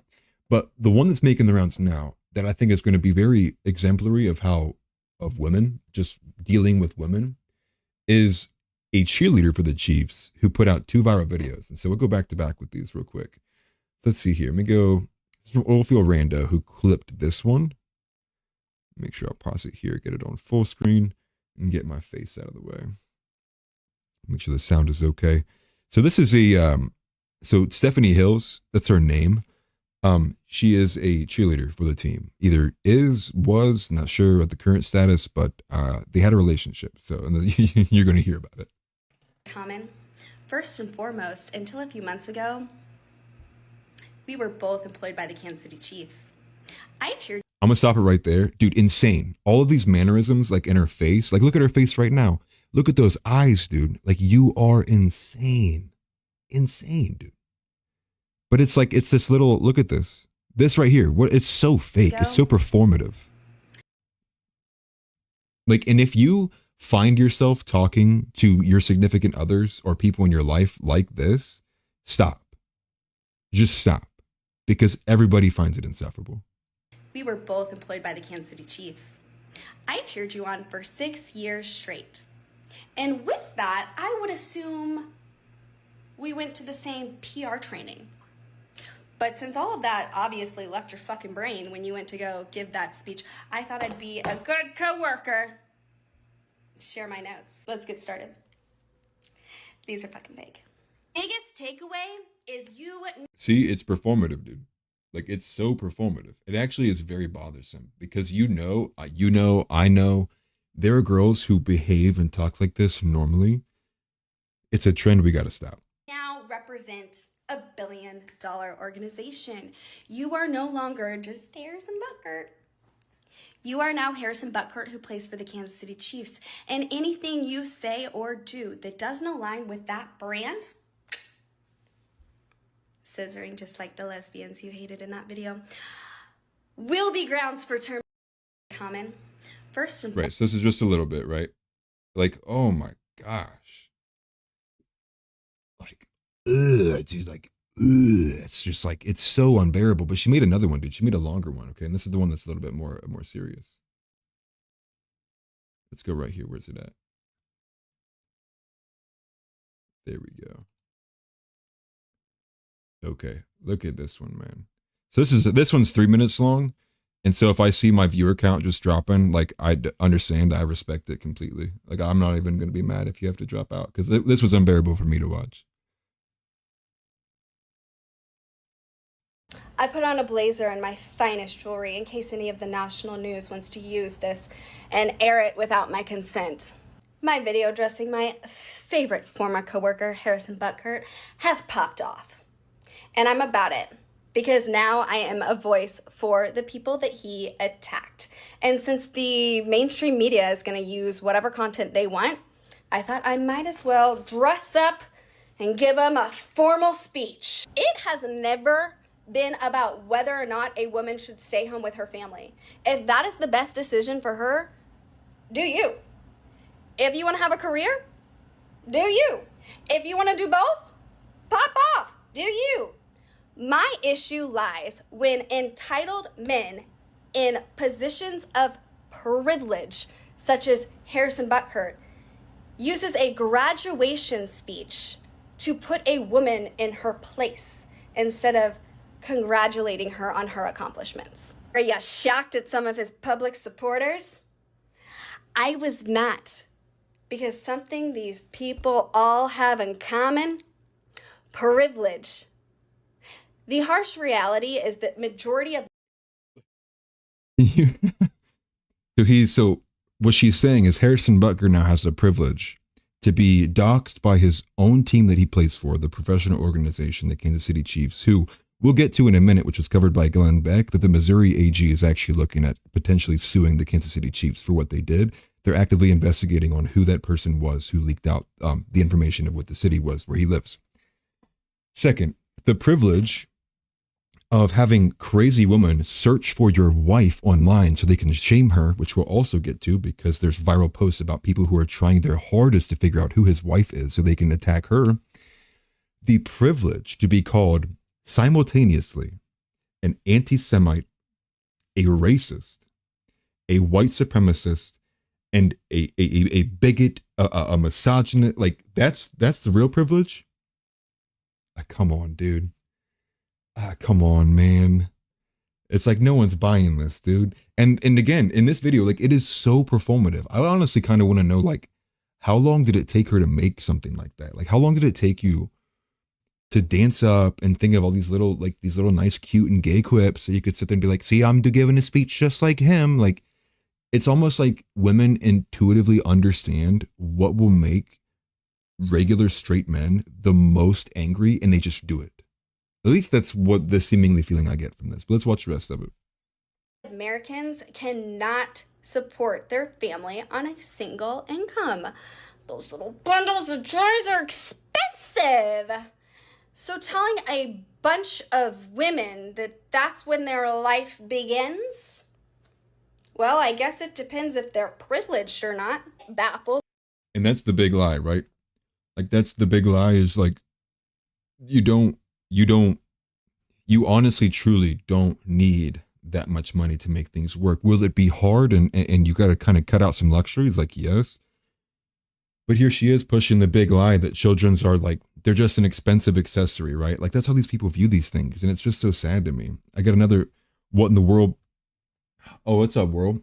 But the one that's making the rounds now that I think is going to be very exemplary of women, just dealing with women, is a cheerleader for the Chiefs who put out 2 viral videos. And so we'll go back to back with these real quick. Let's see here. Let me go. It's from Oilfield Rando, who clipped this one. Make sure I'll pause it here, get it on full screen, and get my face out of the way. Make sure the sound is okay. So this is so Stephanie Hills, that's her name. She is a cheerleader for the team. Either was, not sure what the current status, but they had a relationship. So you're going to hear about it. Common. First and foremost, until a few months ago, we were both employed by the Kansas City Chiefs. I cheered. I'm going to stop it right there. Dude, insane. All of these mannerisms, in her face, look at her face right now. Look at those eyes, dude. You are insane. Insane, dude. But it's this little, look at this. This right here, what it's so fake. It's so performative. Like, and if you find yourself talking to your significant others or people in your life like this, stop. Just stop. Because everybody finds it insufferable. We were both employed by the Kansas City Chiefs. I cheered you on for 6 years straight. And with that, I would assume we went to the same PR training. But since all of that obviously left your fucking brain when you went to go give that speech, I thought I'd be a good coworker. Share my notes. Let's get started. These are fucking vague. Biggest takeaway is you... See, it's performative, dude. Like, it's so performative. It actually is very bothersome because I know, there are girls who behave and talk like this normally. It's a trend we gotta stop. Now represent $1 billion organization. You are no longer just Harrison Butker. You are now Harrison Butker, who plays for the Kansas City Chiefs. And anything you say or do that doesn't align with that brand, scissoring just like the lesbians you hated in that video, will be grounds for termination. Common. First and right, so this is just a little bit, right? Like, oh my gosh. Like, dude, like, it's just like, it's so unbearable. But she made another one, dude. She made a longer one, okay? And this is the one that's a little bit more serious. Let's go right here. Where's it at? There we go. Okay, look at this one, man. So this one's 3 minutes long. And so if I see my viewer count just dropping, like, I understand, I respect it completely. Like, I'm not even going to be mad if you have to drop out because this was unbearable for me to watch. I put on a blazer and my finest jewelry in case any of the national news wants to use this and air it without my consent. My video dressing my favorite former coworker, Harrison Butker, has popped off. And I'm about it. Because now I am a voice for the people that he attacked. And since the mainstream media is going to use whatever content they want, I thought I might as well dress up and give them a formal speech. It has never been about whether or not a woman should stay home with her family. If that is the best decision for her, do you. If you want to have a career, do you. If you want to do both, pop off, do you. My issue lies when entitled men in positions of privilege, such as Harrison Butker, uses a graduation speech to put a woman in her place instead of congratulating her on her accomplishments. Are you shocked at some of his public supporters? I was not, because something these people all have in common: privilege. The harsh reality is that majority of So what she's saying is Harrison Butker now has the privilege to be doxxed by his own team that he plays for, the professional organization, the Kansas City Chiefs, who we'll get to in a minute, which was covered by Glenn Beck, that the Missouri AG is actually looking at potentially suing the Kansas City Chiefs for what they did. They're actively investigating on who that person was who leaked out the information of what the city was where he lives. Second, the privilege of having crazy women search for your wife online so they can shame her, which we'll also get to because there's viral posts about people who are trying their hardest to figure out who his wife is so they can attack her. The privilege to be called simultaneously an anti-Semite, a racist, a white supremacist, and a bigot, a misogynist, like that's the real privilege. Come on, dude. Come on, man. It's like no one's buying this, dude. And again, in this video, like, it is so performative. I honestly kind of want to know, like, how long did it take her to make something like that? Like, how long did it take you to dance up and think of all these little nice, cute and gay quips so you could sit there and be like, see, I'm giving a speech just like him. Like, it's almost like women intuitively understand what will make regular straight men the most angry and they just do it. At least that's what the seemingly feeling I get from this. But let's watch the rest of it. Americans cannot support their family on a single income. Those little bundles of joys are expensive. So telling a bunch of women that that's when their life begins? Well, I guess it depends if they're privileged or not. Baffles. And that's the big lie, right? Like that's the big lie is like you honestly truly don't need that much money to make things work. Will it be hard and you got to kind of cut out some luxuries? Like, yes. But here she is pushing the big lie that children's are like, they're just an expensive accessory, right? Like that's how these people view these things. And it's just so sad to me. I got another, what in the world? Oh, what's up, world?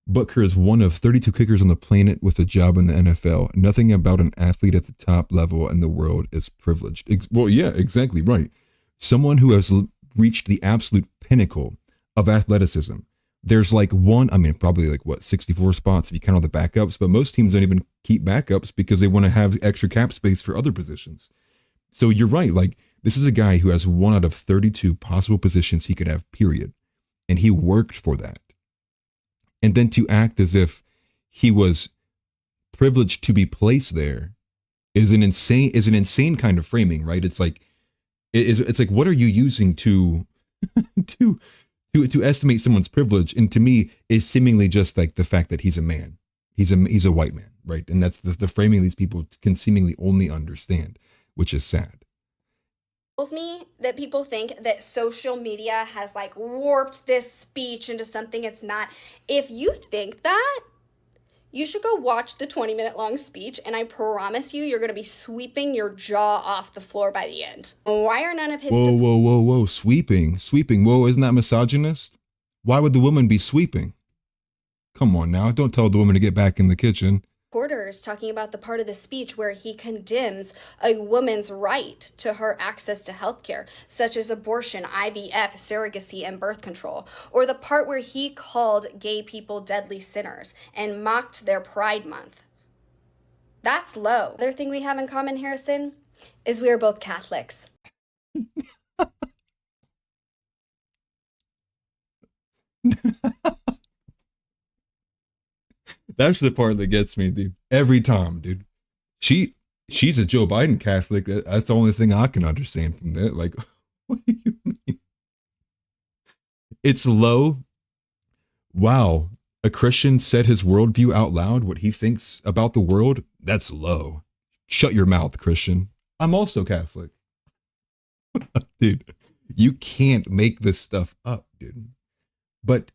Butker is one of 32 kickers on the planet with a job in the NFL. Nothing about an athlete at the top level in the world is privileged. Well, yeah, exactly right. Someone who has reached the absolute pinnacle of athleticism. There's like probably like what, 64 spots if you count all the backups, but most teams don't even keep backups because they want to have extra cap space for other positions. So you're right. Like this is a guy who has 1 out of 32 possible positions he could have, period. And he worked for that. And then to act as if he was privileged to be placed there is an insane kind of framing, right? It's like, it's like, what are you using to estimate someone's privilege? And to me, it's seemingly just like the fact that he's a man. He's a white man, right? And that's the framing these people can seemingly only understand, which is sad. Me that people think that social media has like warped this speech into something it's not. If you think that, you should go watch the 20-minute long speech, and I promise you're going to be sweeping your jaw off the floor by the end. Why are none of his... Whoa, sweeping. Whoa, isn't that misogynist? Why would the woman be sweeping? Come on now, don't tell the woman to get back in the kitchen. Reporters talking about the part of the speech where he condemns a woman's right to her access to healthcare, such as abortion, IVF, surrogacy, and birth control, or the part where he called gay people deadly sinners and mocked their Pride Month. That's low. Other thing we have in common, Harrison, is we are both Catholics. That's the part that gets me, dude. Every time, dude. She's a Joe Biden Catholic. That's the only thing I can understand from that. Like, what do you mean? It's low. Wow. A Christian said his worldview out loud, what he thinks about the world. That's low. Shut your mouth, Christian. I'm also Catholic. Dude, you can't make this stuff up, dude. But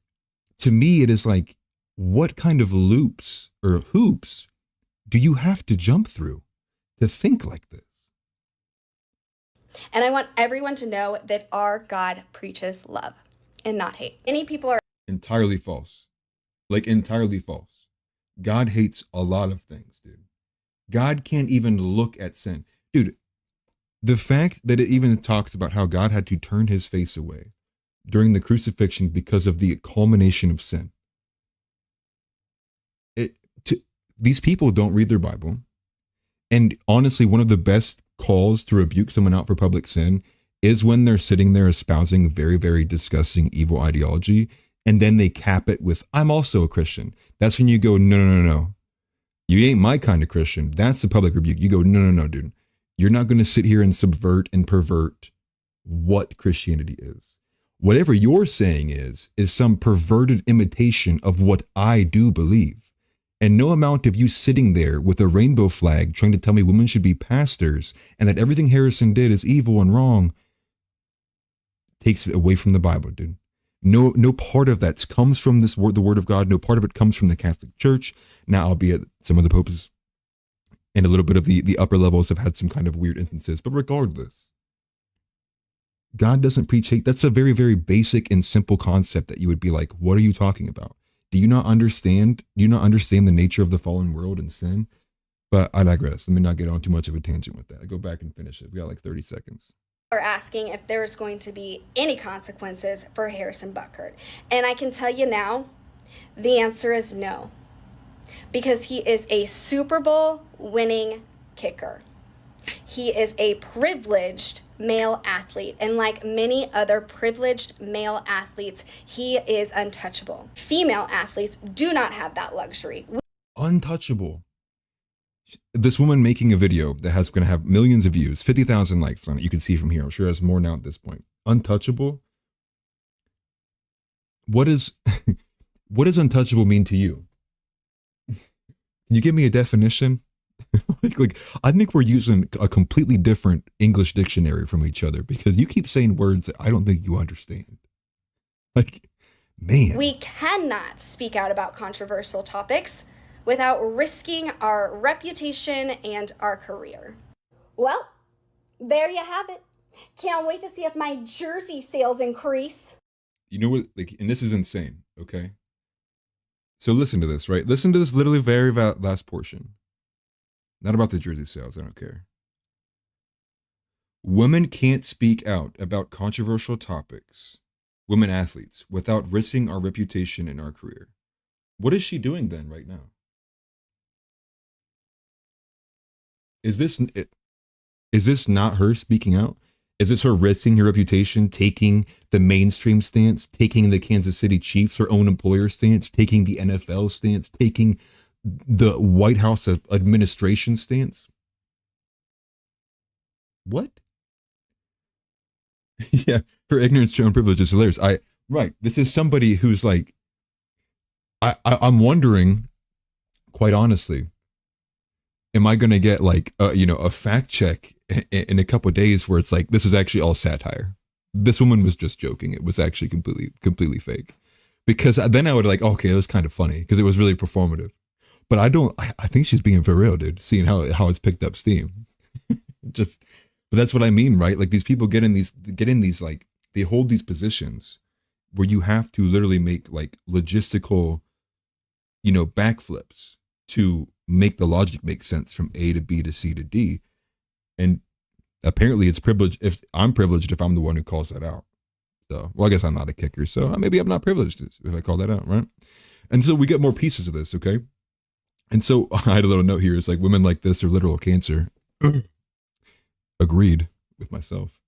to me, it is like, what kind of loops or hoops do you have to jump through to think like this? And I want everyone to know that our God preaches love and not hate. Many people are entirely false. Like entirely false. God hates a lot of things, dude. God can't even look at sin. Dude, the fact that it even talks about how God had to turn his face away during the crucifixion because of the culmination of sin. These people don't read their Bible. And honestly, one of the best calls to rebuke someone out for public sin is when they're sitting there espousing very, very disgusting evil ideology. And then they cap it with, I'm also a Christian. That's when you go, no. You ain't my kind of Christian. That's the public rebuke. You go, no, dude. You're not going to sit here and subvert and pervert what Christianity is. Whatever you're saying is some perverted imitation of what I do believe. And no amount of you sitting there with a rainbow flag trying to tell me women should be pastors and that everything Harrison did is evil and wrong takes it away from the Bible, dude. No part of that comes from this word, the word of God. No part of it comes from the Catholic Church. Now, albeit some of the popes and a little bit of the upper levels have had some kind of weird instances, but regardless, God doesn't preach hate. That's a very, very basic and simple concept that you would be like, what are you talking about? Do you not understand? Do you not understand the nature of the fallen world and sin? But I digress. Let me not get on too much of a tangent with that. I go back and finish it. We got like 30 seconds. Are asking if there's going to be any consequences for Harrison Butker. And I can tell you now, the answer is no. Because he is a Super Bowl winning kicker. He is a privileged male athlete, and like many other privileged male athletes, he is untouchable. Female athletes do not have that luxury. Untouchable. This woman making a video that has going to have millions of views, 50,000 likes on it. You can see from here. I'm sure it has more now at this point. Untouchable. What is what does untouchable mean to you? Can you give me a definition? like I think we're using a completely different English dictionary from each other because you keep saying words that I don't think you understand. Like, man. We cannot speak out about controversial topics without risking our reputation and our career. Well, there you have it. Can't wait to see if my jersey sales increase. You know what? Like, and this is insane. Okay. So listen to this, right? Listen to this literally very last portion. Not about the jersey sales. I don't care. Women can't speak out about controversial topics, women athletes, without risking our reputation and our career. What is she doing then right now? Is this not her speaking out? Is this her risking her reputation, taking the mainstream stance, taking the Kansas City Chiefs, her own employer stance, taking the NFL stance, taking the White House administration stance? What? Yeah, her ignorance to her own privilege is hilarious. Right. This is somebody who's like, I'm wondering, quite honestly, am I going to get like, a fact check in a couple of days where it's like, this is actually all satire. This woman was just joking. It was actually completely fake. Because then I would like, okay, it was kind of funny because it was really performative. But I think she's being for real, dude, seeing how it's picked up steam. But that's what I mean, right? Like these people get in these like, they hold these positions where you have to literally make like logistical, backflips to make the logic make sense from A to B to C to D. And apparently it's privileged if I'm the one who calls that out. So, well, I guess I'm not a kicker. So maybe I'm not privileged if I call that out, right? And so we get more pieces of this, okay? And so I had a little note here. It's like women like this are literal cancer. Agreed with myself.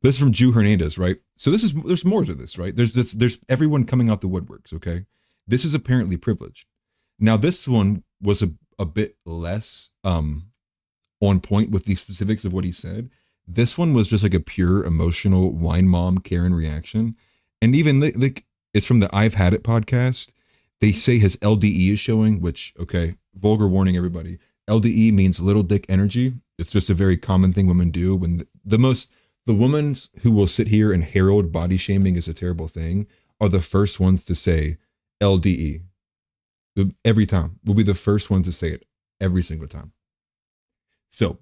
This is from Jew Hernandez, right? So there's more to this, right? There's everyone coming out the woodworks, okay? This is apparently privileged. Now this one was a bit less on point with the specifics of what he said. This one was just like a pure emotional wine mom Karen reaction. And even it's from the I've Had It podcast. They say his LDE is showing, which, okay, vulgar warning, everybody. LDE means little dick energy. It's just a very common thing women do. When the women who will sit here and herald body shaming is a terrible thing are the first ones to say LDE. Every time. We'll be the first ones to say it every single time. So,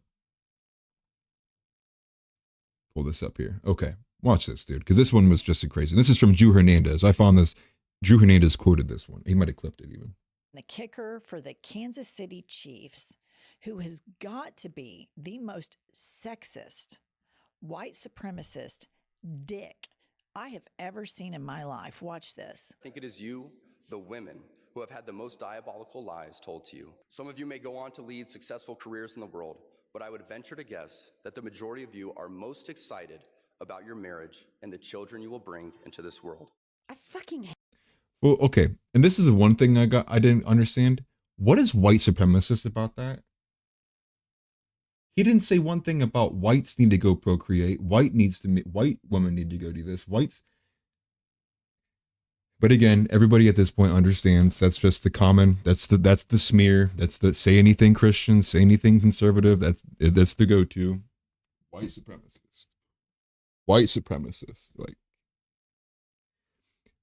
pull this up here. Okay, watch this, dude, because this one was just crazy. This is from Drew Hernandez. I found this. Drew Hernandez quoted this one. He might have clipped it even. The kicker for the Kansas City Chiefs, who has got to be the most sexist, white supremacist dick I have ever seen in my life. Watch this. I think it is you, the women, who have had the most diabolical lies told to you. Some of you may go on to lead successful careers in the world, but I would venture to guess that the majority of you are most excited about your marriage and the children you will bring into this world. I fucking hate. Well, okay. And this is the one thing I didn't understand. What is white supremacist about that? He didn't say one thing about whites need to go procreate. White women need to go do this. Whites. But again, everybody at this point understands that's just the common, that's the smear, that's the say anything Christian, say anything conservative, that's the go-to. White supremacist. White supremacist. Like,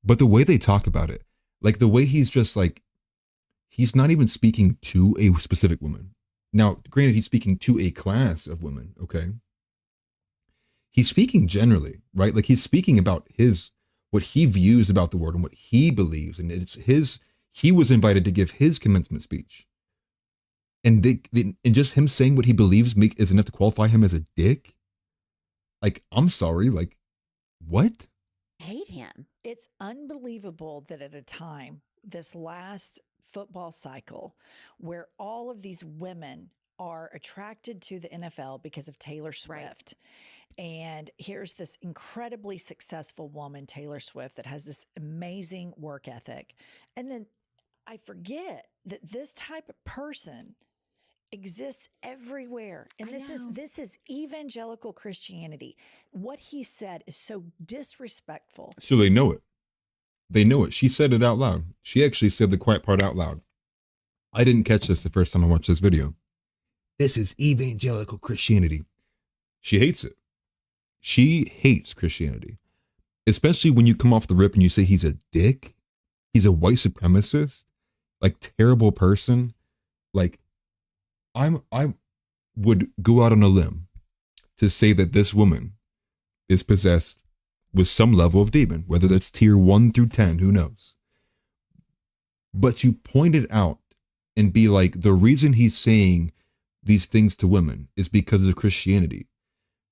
but the way they talk about it, like the way he's just like, he's not even speaking to a specific woman. Now, granted, he's speaking to a class of women, okay? He's speaking generally, right? Like he's speaking about what he views about the world and what he believes. And he was invited to give his commencement speech. And and just him saying what he believes is enough to qualify him as a dick. Like, I'm sorry, like, what? Hate him. It's unbelievable that at a time, this last football cycle, where all of these women are attracted to the NFL because of Taylor Swift. Right. And here's this incredibly successful woman, Taylor Swift, that has this amazing work ethic. And then I forget that this type of person exists everywhere. And this is evangelical Christianity. What he said is so disrespectful. So they know it. They know it. She said it out loud. She actually said the quiet part out loud. I didn't catch this the first time I watched this video. This is evangelical Christianity. She hates it. She hates Christianity. Especially when you come off the rip and you say he's a dick. He's a white supremacist. Like, terrible person. Like, I would go out on a limb to say that this woman is possessed with some level of demon, whether that's tier 1 through 10, who knows. But you point it out and be like, the reason he's saying these things to women is because of Christianity,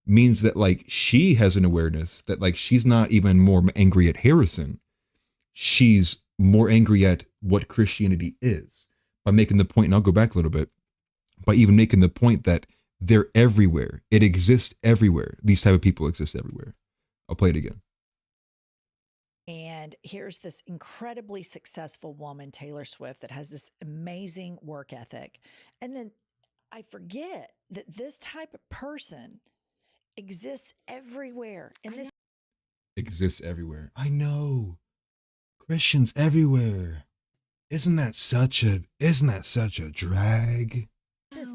means that like she has an awareness that like she's not even more angry at Harrison. She's more angry at what Christianity is, by making the point, and I'll go back a little bit, by even making the point that they're everywhere. It exists everywhere. These type of people exist everywhere. I'll play it again. And here's this incredibly successful woman, Taylor Swift, that has this amazing work ethic. And then I forget that this type of person exists everywhere. And this Exists everywhere. I know. Christians everywhere. Isn't that such a drag?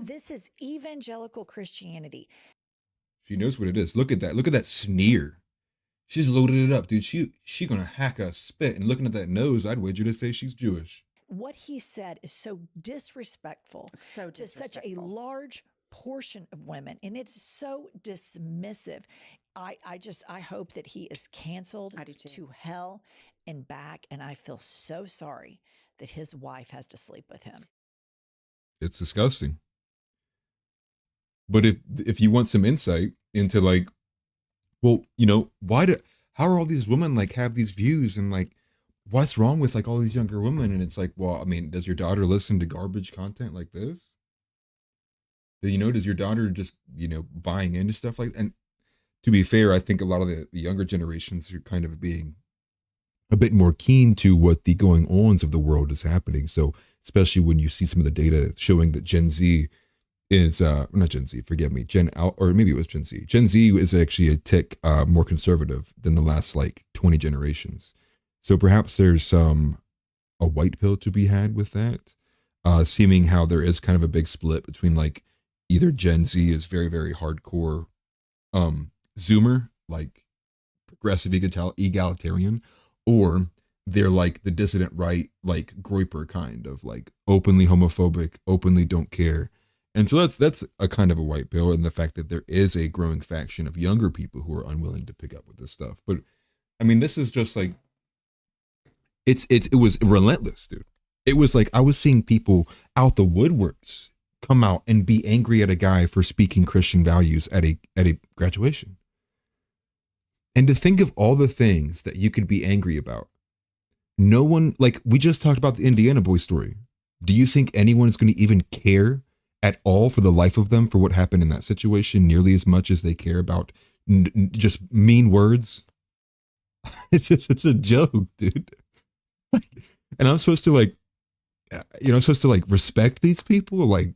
this is evangelical Christianity. She knows what it is. Look at that. Look at that sneer. She's loaded it up, dude. She gonna hack a spit, and looking at that nose, I'd wager to say she's Jewish. What he said is so disrespectful, to such a large portion of women, and it's so dismissive. I hope that he is canceled to hell and back, and I feel so sorry that his wife has to sleep with him. It's disgusting. But if you want some insight into like, well, you know, how are all these women like have these views, and like what's wrong with like all these younger women? And it's like, well, I mean, does your daughter listen to garbage content like this? You know, does your daughter just, you know, buying into stuff like, and to be fair, I think a lot of the younger generations are kind of being a bit more keen to what the going ons of the world is happening. So especially when you see some of the data showing that Gen Z is, not Gen Z, forgive me, or maybe it was Gen Z. Gen Z is actually a tick more conservative than the last like 20 generations. So perhaps there's a white pill to be had with that, seeming how there is kind of a big split between like either Gen Z is very, very hardcore Zoomer, like progressive egalitarian, or they're like the dissident right, like Groyper kind of like openly homophobic, openly don't care. And so that's a kind of a white pill, and the fact that there is a growing faction of younger people who are unwilling to pick up with this stuff. But I mean, this is just like, it was relentless, dude. It was like I was seeing people out the woodworks come out and be angry at a guy for speaking Christian values at a graduation. And to think of all the things that you could be angry about. No one, like we just talked about the Indiana boy story. Do you think anyone is going to even care at all for the life of them for what happened in that situation nearly as much as they care about just mean words? It's a joke, dude. And I'm supposed to like, I'm supposed to like respect these people. Like,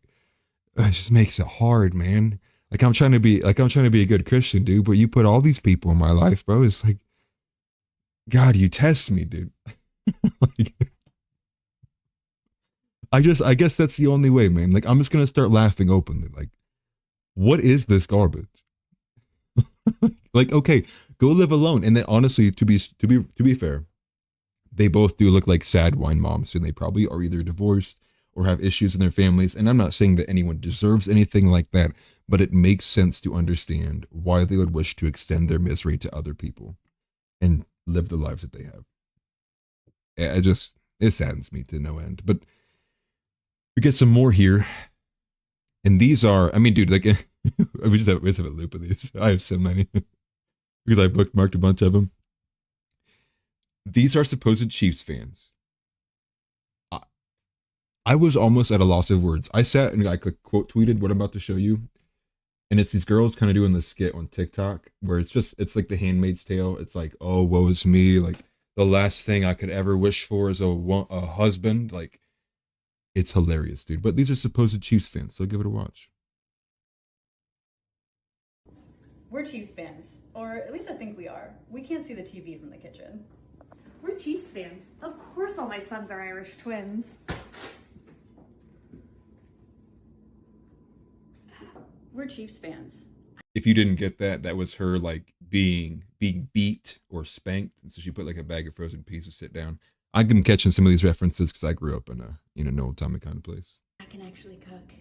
it just makes it hard, man. Like I'm trying to be a good Christian, dude, but you put all these people in my life, bro. It's like, God, you test me, dude. Like, I guess that's the only way, man. Like, I'm just gonna start laughing openly. Like, what is this garbage? Like, okay, go live alone. And then honestly, to be fair, they both do look like sad wine moms, and they probably are either divorced or have issues in their families. And I'm not saying that anyone deserves anything like that, but it makes sense to understand why they would wish to extend their misery to other people and live the lives that they have. It saddens me to no end. But we get some more here. And these are, I mean, dude, like, we just have a loop of these. I have so many because I bookmarked a bunch of them. These are supposed Chiefs fans. I was almost at a loss of words. I sat and I quote tweeted what I'm about to show you. And it's these girls kind of doing this skit on TikTok where it's like The Handmaid's Tale. It's like, oh, woe is me. Like the last thing I could ever wish for is a husband. Like, It's hilarious, dude. But these are supposed Chiefs fans, so give it a watch. We're Chiefs fans, or at least I think we are. We can't see the TV from the kitchen. We're Chiefs fans. Of course all my sons are Irish twins. We're Chiefs fans. If you didn't get that, that was her like being beat or spanked, and so she put like a bag of frozen pieces. Sit down. I'm catching some of these references because I grew up in a an old timey kind of place. I can actually cook.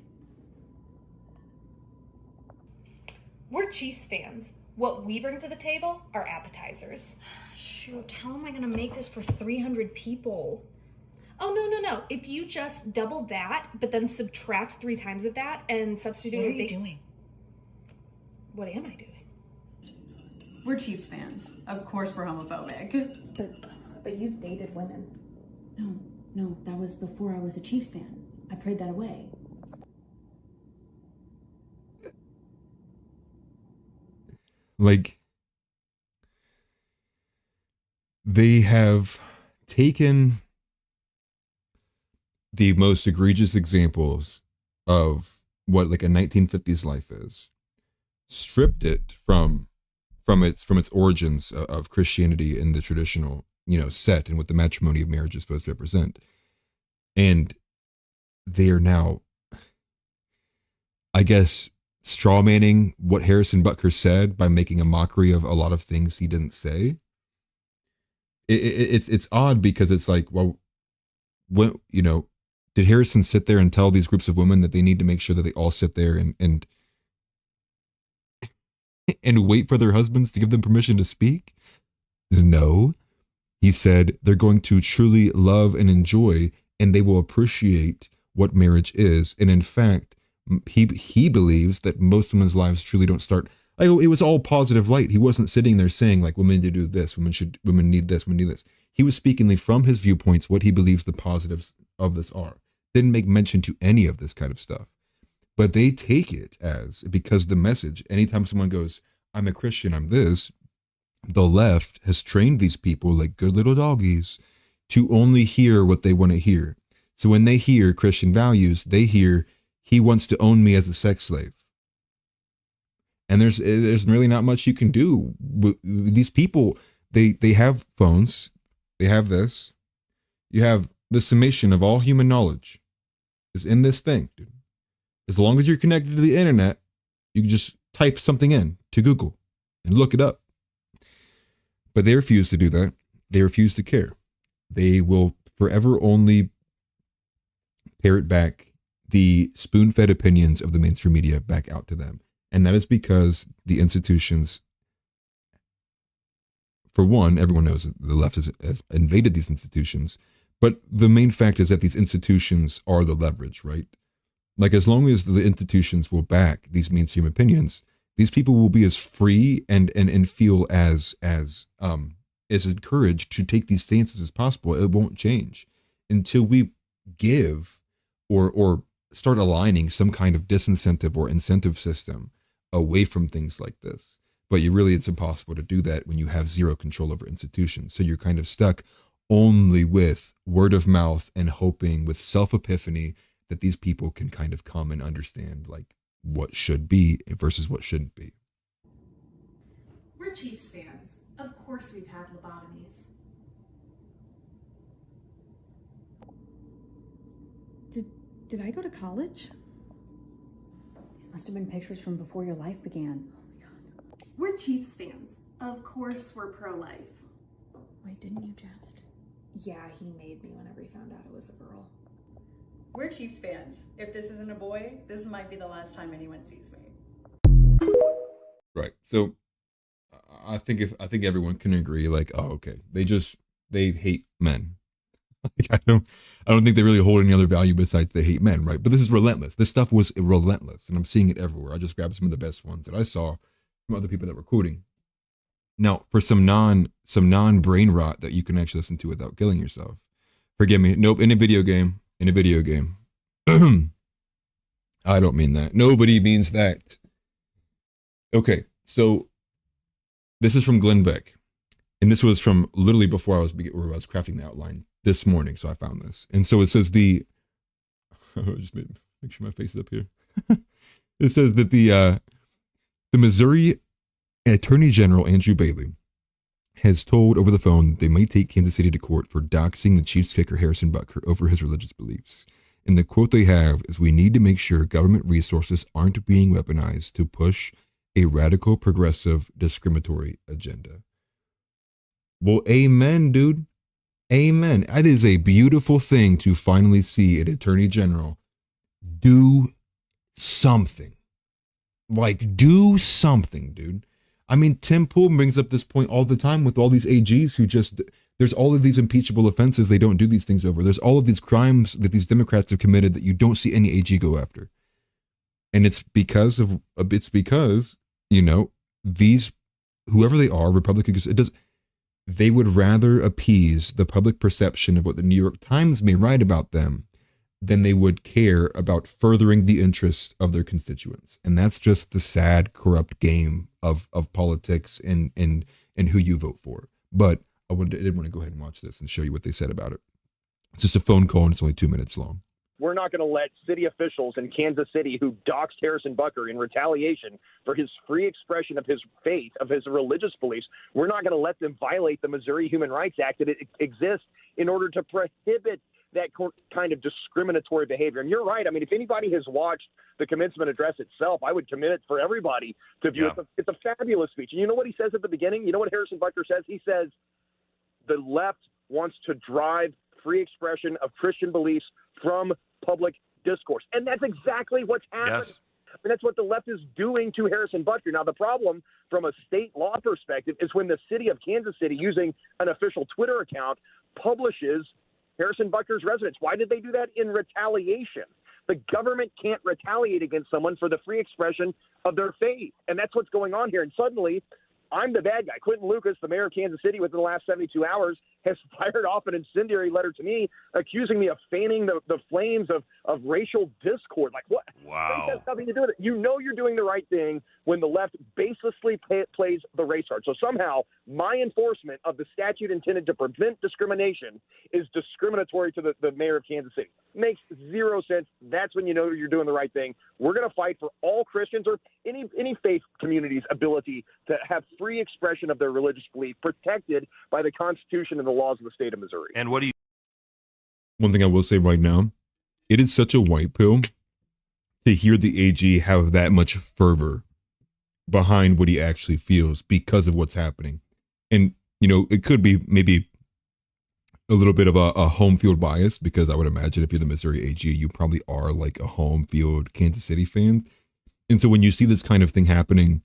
We're Chiefs fans. What we bring to the table are appetizers. Shoot, how am I gonna make this for 300 people? Oh, no. If you just double that, but then subtract 3 times of that and substitute... What are you doing? What am I doing? We're Chiefs fans. Of course we're homophobic. But you've dated women. No, that was before I was a Chiefs fan. I prayed that away. Like, they have taken the most egregious examples of what like a 1950s life is, stripped it from its origins of Christianity in the traditional, set and what the matrimony of marriage is supposed to represent. And they are now, I guess, strawmanning what Harrison Butker said by making a mockery of a lot of things he didn't say. It's odd because it's like, well, when, did Harrison sit there and tell these groups of women that they need to make sure that they all sit there and wait for their husbands to give them permission to speak? No. He said they're going to truly love and enjoy, and they will appreciate what marriage is. And in fact, he believes that most women's lives truly don't start. Like, it was all positive light. He wasn't sitting there saying like women need to do this, women need this, women need this. He was speaking from his viewpoints, what he believes the positives of this are. Didn't make mention to any of this kind of stuff. But they take it as, because the message, anytime someone goes, I'm a Christian, I'm this, the left has trained these people like good little doggies to only hear what they want to hear. So when they hear Christian values, they hear he wants to own me as a sex slave. And there's really not much you can do. These people, they have phones, they have this. You have the summation of all human knowledge is in this thing, dude. As long as you're connected to the internet, you can just type something in to Google and look it up. But they refuse to do that. They refuse to care. They will forever only parrot back the spoon-fed opinions of the mainstream media back out to them. And that is because the institutions, for one, everyone knows that the left has invaded these institutions, but the main fact is that these institutions are the leverage, right? Like, as long as the institutions will back these mainstream opinions, these people will be as free and feel as encouraged to take these stances as possible. It won't change until we give or start aligning some kind of disincentive or incentive system away from things like this. But it's impossible to do that when you have zero control over institutions. So you're kind of stuck only with word of mouth and hoping with self-epiphany that these people can kind of come and understand like what should be versus what shouldn't be. We're Chiefs fans. Of course we've had lobotomies. Did I go to college? These must have been pictures from before your life began. Oh my God. We're Chiefs fans. Of course we're pro-life. Wait, didn't you just? Yeah, he made me whenever he found out it was a girl. We're Chiefs fans. If this isn't a boy, this might be the last time anyone sees me. Right. So I think everyone can agree, like, oh, okay, they hate men. Like, I don't think they really hold any other value besides they hate men, right? But this is relentless. This stuff was relentless, and I'm seeing it everywhere. I just grabbed some of the best ones that I saw from other people that were quoting. Now, for some non brain rot that you can actually listen to without killing yourself, forgive me. Nope, in a video game. I don't mean that. Nobody means that. Okay, so this is from Glenn Beck, and this was from literally before I was crafting the outline this morning. So I found this, and so it says Just make sure my face is up here. It says that the Missouri Attorney General Andrew Bailey has told over the phone they might take Kansas City to court for doxing the Chiefs kicker Harrison Butker over his religious beliefs. And the quote they have is, "We need to make sure government resources aren't being weaponized to push a radical, progressive, discriminatory agenda." Well, amen, dude. Amen. That is a beautiful thing to finally see an attorney general do something. Like, do something, dude. I mean, Tim Pool brings up this point all the time with all these AGs who just, there's all of these impeachable offenses they don't do these things over. There's all of these crimes that these Democrats have committed that you don't see any AG go after. And it's because, you know, these, whoever they are, Republicans, they would rather appease the public perception of what the New York Times may write about them than they would care about furthering the interests of their constituents. And that's just the sad, corrupt game of politics and who you vote for. But I did want to go ahead and watch this and show you what they said about it. It's just a phone call and it's only 2 minutes long. We're not going to let city officials in Kansas City who doxed Harrison Butker in retaliation for his free expression of his faith, of his religious beliefs, we're not going to let them violate the Missouri Human Rights Act that exists in order to prohibit that kind of discriminatory behavior. And you're right. I mean, if anybody has watched the commencement address itself, I would commend it for everybody to view. Yeah. It's a fabulous speech. And you know what he says at the beginning? You know what Harrison Butker says? He says the left wants to drive free expression of Christian beliefs from public discourse. And that's exactly what's happening. Yes. And that's what the left is doing to Harrison Butker. Now, the problem from a state law perspective is when the city of Kansas City, using an official Twitter account, publishes Harrison Butker's residence. Why did they do that? In retaliation. The government can't retaliate against someone for the free expression of their faith. And that's what's going on here. And suddenly, I'm the bad guy. Quentin Lucas, the mayor of Kansas City, within the last 72 hours, has fired off an incendiary letter to me accusing me of fanning the flames of racial discord. Like, what? Wow. That has nothing to do with it. You know you're doing the right thing when the left baselessly plays the race card. So somehow my enforcement of the statute intended to prevent discrimination is discriminatory to the mayor of Kansas City. Makes zero sense. That's when you know you're doing the right thing. We're going to fight for all Christians or any faith community's ability to have free expression of their religious belief protected by the Constitution and the laws of the state of Missouri. And what do you? One thing I will say right now, it is such a white pill to hear the AG have that much fervor behind what he actually feels because of what's happening. And, you know, it could be maybe a little bit of a home field bias, because I would imagine if you're the Missouri AG, you probably are like a home field Kansas City fan. And so when you see this kind of thing happening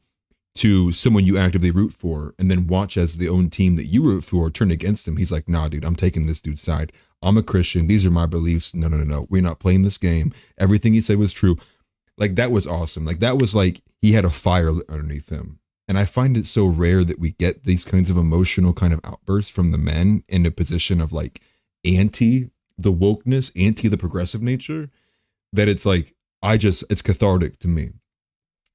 to someone you actively root for and then watch as the own team that you root for turn against him, he's like, nah, dude, I'm taking this dude's side. I'm a Christian. These are my beliefs. No. We're not playing this game. Everything he said was true. Like, that was awesome. Like, that was like he had a fire underneath him. And I find it so rare that we get these kinds of emotional kind of outbursts from the men in a position of like anti the wokeness, anti the progressive nature, that it's like, it's cathartic to me,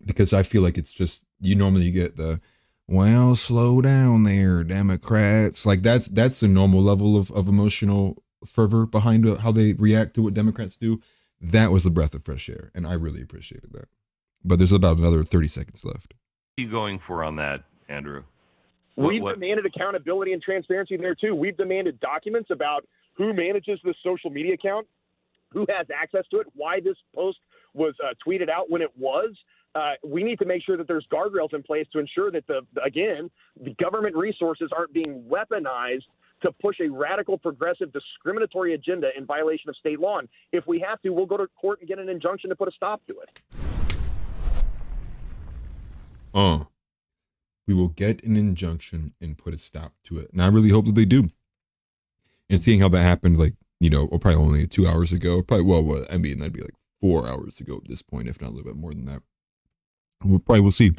because I feel like it's just, you normally get the, well, slow down there, Democrats. Like that's a normal level of emotional fervor behind how they react to what Democrats do. That was a breath of fresh air, and I really appreciated that. But there's about another 30 seconds left. What are you going for on that, Andrew? We've demanded accountability and transparency there, too. We've demanded documents about who manages this social media account, who has access to it, why this post was tweeted out when it was. We need to make sure that there's guardrails in place to ensure that, the government resources aren't being weaponized to push a radical, progressive, discriminatory agenda in violation of state law. And if we have to, we'll go to court and get an injunction to put a stop to it. We will get an injunction and put a stop to it. And I really hope that they do. And seeing how that happened, like, you know, probably only 2 hours ago, that'd be like 4 hours ago at this point, if not a little bit more than that. We'll see.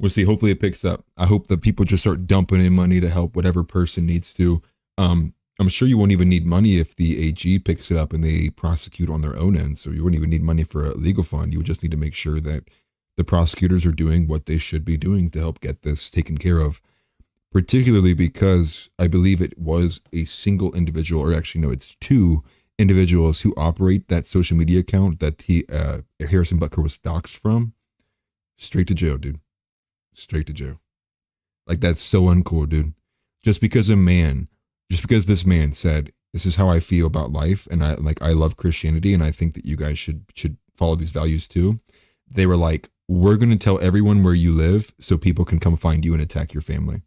We'll see. Hopefully it picks up. I hope that people just start dumping in money to help whatever person needs to. I'm sure you won't even need money if the AG picks it up and they prosecute on their own end. So you wouldn't even need money for a legal fund. You would just need to make sure that the prosecutors are doing what they should be doing to help get this taken care of, particularly because I believe it was a single individual, or actually, no, it's two individuals who operate that social media account that Harrison Butker was doxxed from, straight to jail, dude. Straight to jail. Like, that's so uncool, dude. Just because this man said, this is how I feel about life, and I love Christianity, and I think that you guys should follow these values too. They were like, we're going to tell everyone where you live so people can come find you and attack your family.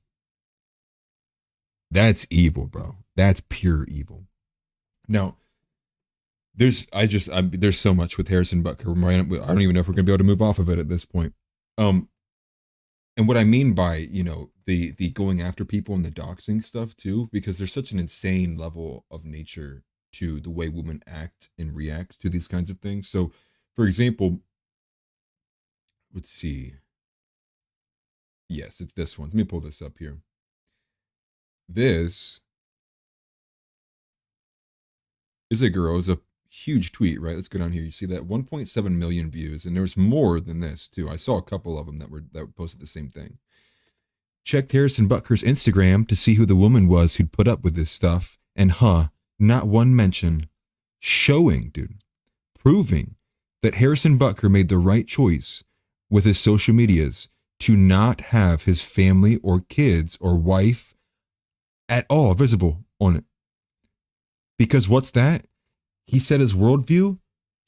That's evil, bro. That's pure evil. Now, there's so much with Harrison Butker. I don't even know if we're going to be able to move off of it at this point. And what I mean by, the going after people and the doxing stuff too, because there's such an insane level of nature to the way women act and react to these kinds of things. So, for example, let's see. Yes, it's this one. Let me pull this up here. This is a girl. It's a huge tweet, right? Let's go down here. You see that 1.7 million views, and there's more than this too. I saw a couple of them that posted the same thing. Checked Harrison Butker's Instagram to see who the woman was who'd put up with this stuff, and not one mention. Showing, dude, proving that Harrison Butker made the right choice with his social medias to not have his family or kids or wife at all visible on it. Because what's that? He said his worldview.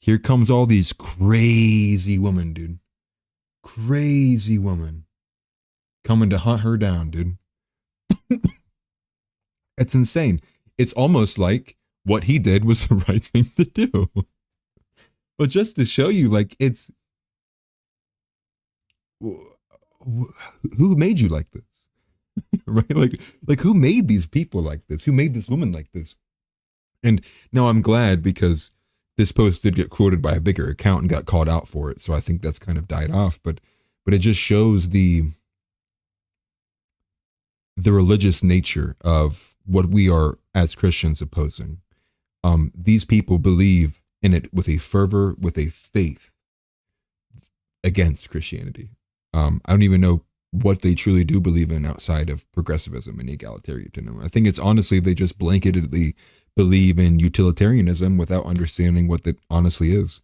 Here comes all these crazy women, dude. Crazy women coming to hunt her down, dude. It's insane. It's almost like what he did was the right thing to do. But just to show you, like, it's, who made you like this? Right? Like who made these people like this? Who made this woman like this? And now I'm glad, because this post did get quoted by a bigger account and got called out for it. So I think that's kind of died off, but it just shows the religious nature of what we are as Christians opposing. These people believe in it with a fervor, with a faith against Christianity. I don't even know what they truly do believe in outside of progressivism and egalitarianism. I think it's honestly, they just blanketedly believe in utilitarianism without understanding what that honestly is.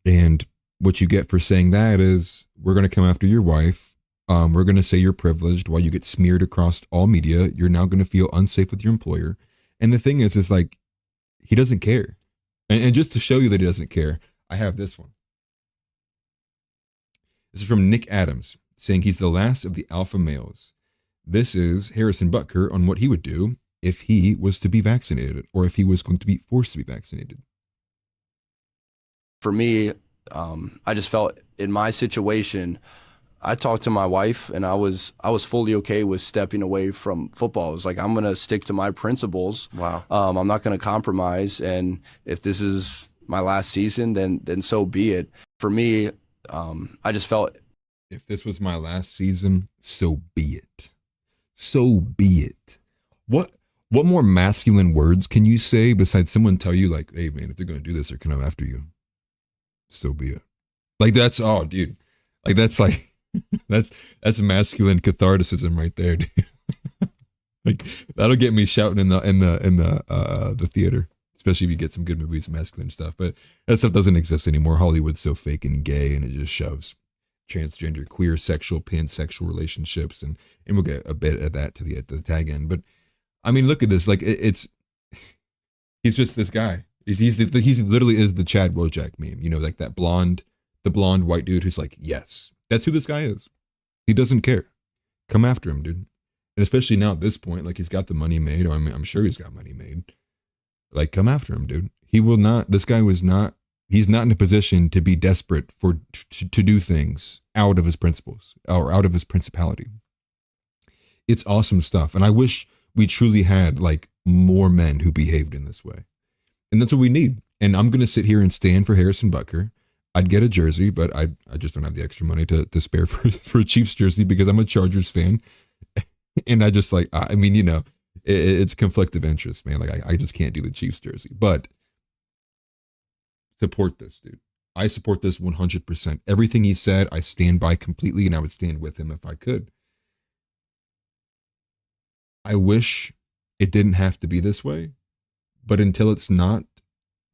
And what you get for saying that is, we're going to come after your wife. We're going to say you're privileged while you get smeared across all media. You're now going to feel unsafe with your employer. And the thing is like, he doesn't care. And just to show you that he doesn't care, I have this one. This is from Nick Adams, saying he's the last of the alpha males. This is Harrison Butker on what he would do if he was to be vaccinated, or if he was going to be forced to be vaccinated. For me, I just felt in my situation, I talked to my wife, and I was fully okay with stepping away from football. I was like, I'm going to stick to my principles. Wow. I'm not going to compromise. And if this is my last season, then so be it. For me, I just felt, if this was my last season, so be it. So be it. What more masculine words can you say besides someone tell you, like, hey man, if they're going to do this, they're coming after you. So be it. Like, that's, oh dude. Like, that's like, that's masculine catharticism right there, dude. Like, that'll get me shouting in the theater, especially if you get some good movies and masculine stuff. But that stuff doesn't exist anymore. Hollywood's so fake and gay, and it just shoves transgender, queer, sexual, pansexual relationships, and we'll get a bit of that to the tag end. But I mean, look at this. Like, he's just this guy. He's literally is the Chad Wojak meme. You know, like the blonde white dude who's like, yes, that's who this guy is. He doesn't care. Come after him, dude. And especially now at this point, like, he's got the money made. Or I mean, I'm sure he's got money made. Like, come after him, dude. He will not. This guy was not. He's not in a position to be desperate to do things out of his principles or out of his principality. It's awesome stuff, and I wish we truly had like more men who behaved in this way. And that's what we need. And I'm going to sit here and stand for Harrison Butker. I'd get a jersey, but I just don't have the extra money to spare for a Chiefs jersey because I'm a Chargers fan. And I just like, I mean, you know, it's conflict of interest, man. Like, I just can't do the Chiefs jersey, but support this, dude. I support this 100%. Everything he said, I stand by completely, and I would stand with him if I could. I wish it didn't have to be this way, But until it's not,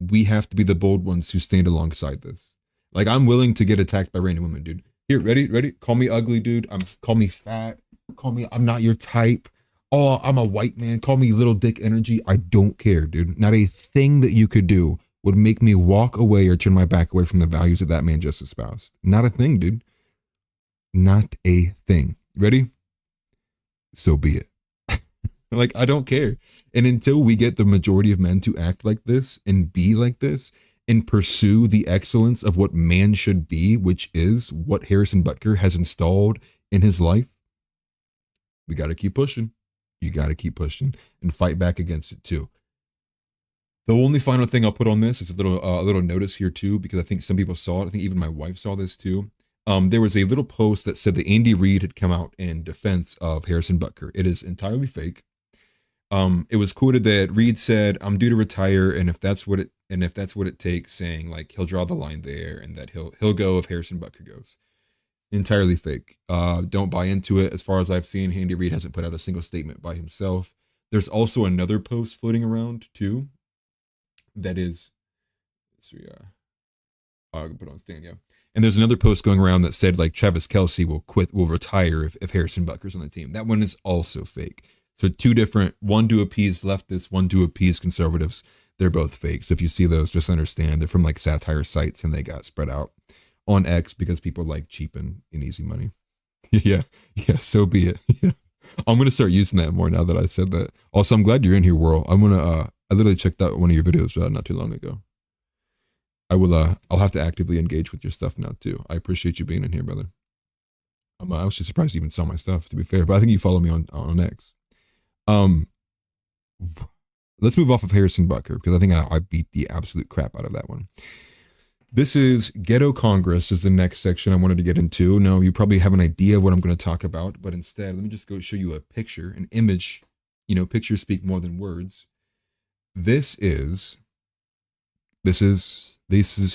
we have to be the bold ones who stand alongside this. Like, I'm willing to get attacked by random women, dude. Here, ready? Call me ugly, dude. Call me fat. Call me, I'm not your type. Oh, I'm a white man. Call me little dick energy. I don't care, dude. Not a thing that you could do would make me walk away or turn my back away from the values that that man just espoused. Not a thing, dude. Not a thing. Ready? So be it. Like, I don't care. And until we get the majority of men to act like this and be like this and pursue the excellence of what man should be, which is what Harrison Butker has installed in his life, we got to keep pushing. You got to keep pushing and fight back against it too. The only final thing I'll put on this is a little notice here too, because I think some people saw it. I think even my wife saw this too. There was a little post that said that Andy Reid had come out in defense of Harrison Butker. It is entirely fake. It was quoted that Reid said, "I'm due to retire, and if that's what it takes," saying like he'll draw the line there and that he'll go if Harrison Butker goes. Entirely fake. Don't buy into it. As far as I've seen, Andy Reid hasn't put out a single statement by himself. There's also another post floating around too. That is, I'll put on stand, yeah. And there's another post going around that said like Travis Kelce will retire if Harrison Butker's on the team. That one is also fake. So two different, one to appease leftists, one to appease conservatives. They're both fake. So if you see those, just understand they're from like satire sites and they got spread out on X because people like cheap and easy money. Yeah, so be it. Yeah. I'm going to start using that more now that I said that. Also, I'm glad you're in here, Whirl. I literally checked out one of your videos not too long ago. I'll have to actively engage with your stuff now too. I appreciate you being in here, brother. I was just surprised you even saw my stuff, to be fair, but I think you follow me on X. Let's move off of Harrison Butker because I think I beat the absolute crap out of that one. This is Ghetto Congress is the next section I wanted to get into. Now, you probably have an idea of what I'm going to talk about, but instead, let me just go show you a picture, an image. Pictures speak more than words. This is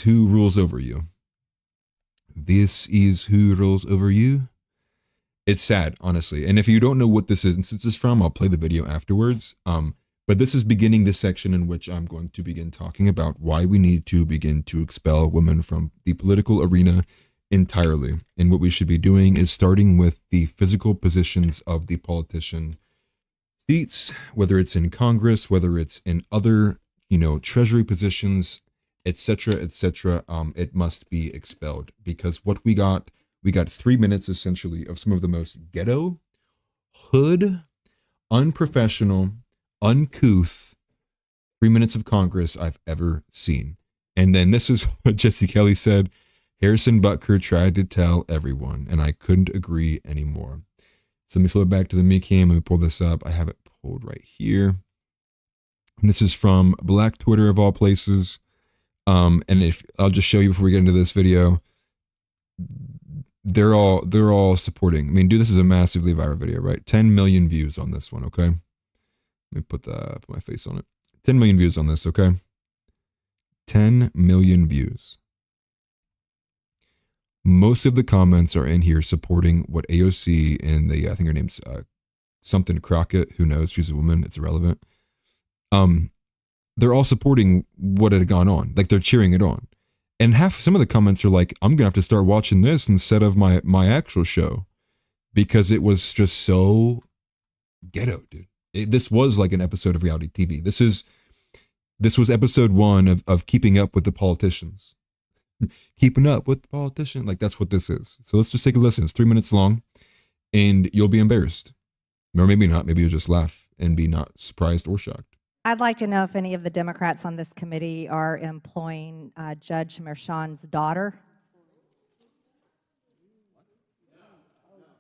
who rules over you. This is who rules over you. It's sad, honestly. And if you don't know what this is from, I'll play the video afterwards. But this is beginning this section in which I'm going to begin talking about why we need to begin to expel women from the political arena entirely. And what we should be doing is starting with the physical positions of the politician seats, whether it's in Congress, whether it's in other, treasury positions, etc., etc. It must be expelled because what we got 3 minutes essentially of some of the most ghetto, hood, unprofessional, uncouth 3 minutes of Congress I've ever seen. And then this is what Jesse Kelly said. Harrison Butker tried to tell everyone, and I couldn't agree anymore. So let me flip back to the me cam. Let me pull this up. I have it pulled right here. And this is from Black Twitter of all places. And if I'll just show you before we get into this video, they're all supporting. I mean, dude, this is a massively viral video, right? 10 million views on this one, okay? Let me put my face on it. 10 million views on this, okay? 10 million views. Most of the comments are in here supporting what AOC and I think her name's something Crockett, who knows, she's a woman, it's irrelevant. They're all supporting what had gone on. Like they're cheering it on. And some of the comments are like, I'm gonna have to start watching this instead of my actual show. Because it was just so ghetto, dude. This was like an episode of reality TV. This was episode 1 of keeping up with the politicians. Keeping up with the politician. Like that's what this is. So let's just take a listen. It's 3 minutes long and you'll be embarrassed. Or maybe not. Maybe you'll just laugh and be not surprised or shocked. I'd like to know if any of the Democrats on this committee are employing Judge Merchan's daughter.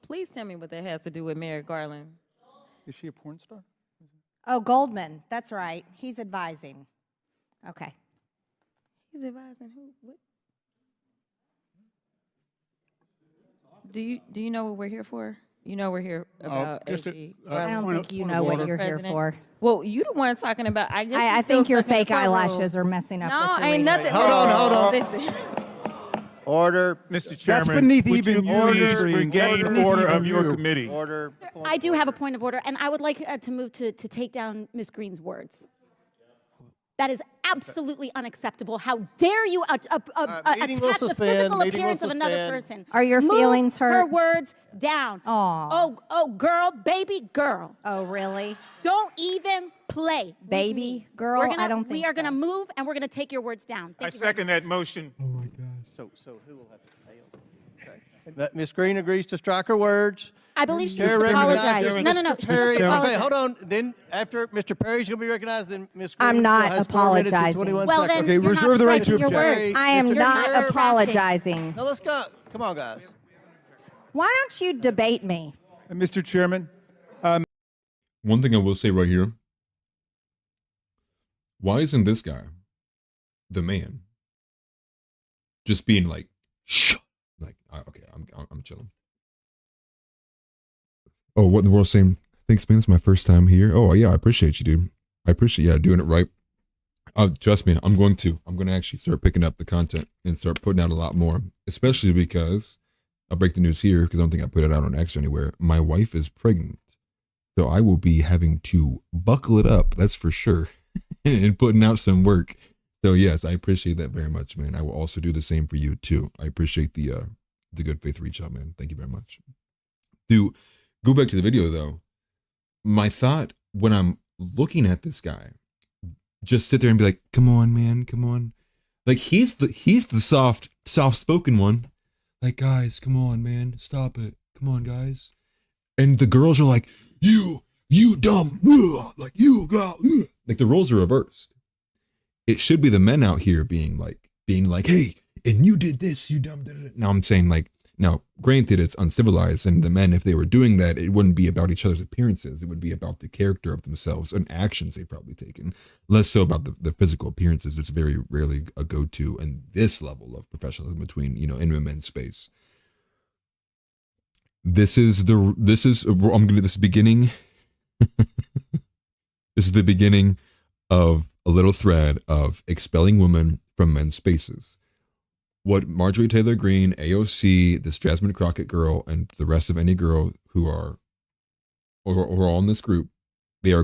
Please tell me what that has to do with Merrick Garland. Is she a porn star? Oh, Goldman. That's right. He's advising. Okay. He's advising who? What? Do you know what we're here for? You know we're here about AG. I don't think you know what you're here for. Well, you the one talking about. I think your fake eyelashes are messing up. No, what you're ain't reading. nothing. Hold on. Listen. Order. Mr. Chairman, That's beneath would even you please regain order of your committee? Order. I do have a point of order, and I would like to move to take down Ms. Green's words. That is absolutely unacceptable. How dare you attack meeting will the suspend. physical Meeting will appearance of another suspend. person? Are your Move feelings hurt? her words down. Aw. Oh, girl, baby girl. Oh, really? Don't even play. with Baby me. girl? We're gonna, I don't think we are going to so. move and we're going to take your words down. I Thank you very second that motion. So who will have to pay? Okay. Ms. Green agrees to strike her words. I believe she Chair needs to apologize. recognizes No. Mr. She Perry. needs to Okay, apologize. hold on. Then after Mr. Perry's going to be recognized, then Ms. Green I'm not has 4 minutes and apologizing. 21 Well, seconds. then you're not reserve the right to striking your object. words. I am Mr. not Perry. apologizing. Now let's go. Come on, guys. Why don't you debate me? Mr. Chairman, One thing I will say right here. Why isn't this guy, the man, just being like, shh, like, okay, I'm chilling. Oh, what in the world saying? Thanks, man. It's my first time here. Oh, yeah, I appreciate you, dude. I appreciate doing it right. Trust me, I'm going to actually start picking up the content and start putting out a lot more, especially because I'll break the news here because I don't think I put it out on X or anywhere. My wife is pregnant, so I will be having to buckle it up. That's for sure, and putting out some work. So yes, I appreciate that very much, man. I will also do the same for you too. I appreciate the good faith reach out, man. Thank you very much. To go back to the video though, my thought when I'm looking at this guy, just sit there and be like, come on, man, come on. Like he's the soft-spoken one. Like, guys, come on, man, stop it. Come on, guys. And the girls are like, you dumb, like you got, like the roles are reversed. It should be the men out here being like, hey, and you did this, you dumb. Now I'm saying like, now granted it's uncivilized, and the men, if they were doing that, it wouldn't be about each other's appearances. It would be about the character of themselves and actions they've probably taken. Less so about the physical appearances. It's very rarely a go-to in this level of professionalism between, in a men's space. This is beginning. This is the beginning of a little thread of expelling women from men's spaces. What Marjorie Taylor Greene, AOC, this Jasmine Crockett girl, and the rest of any girl who are all in this group, they are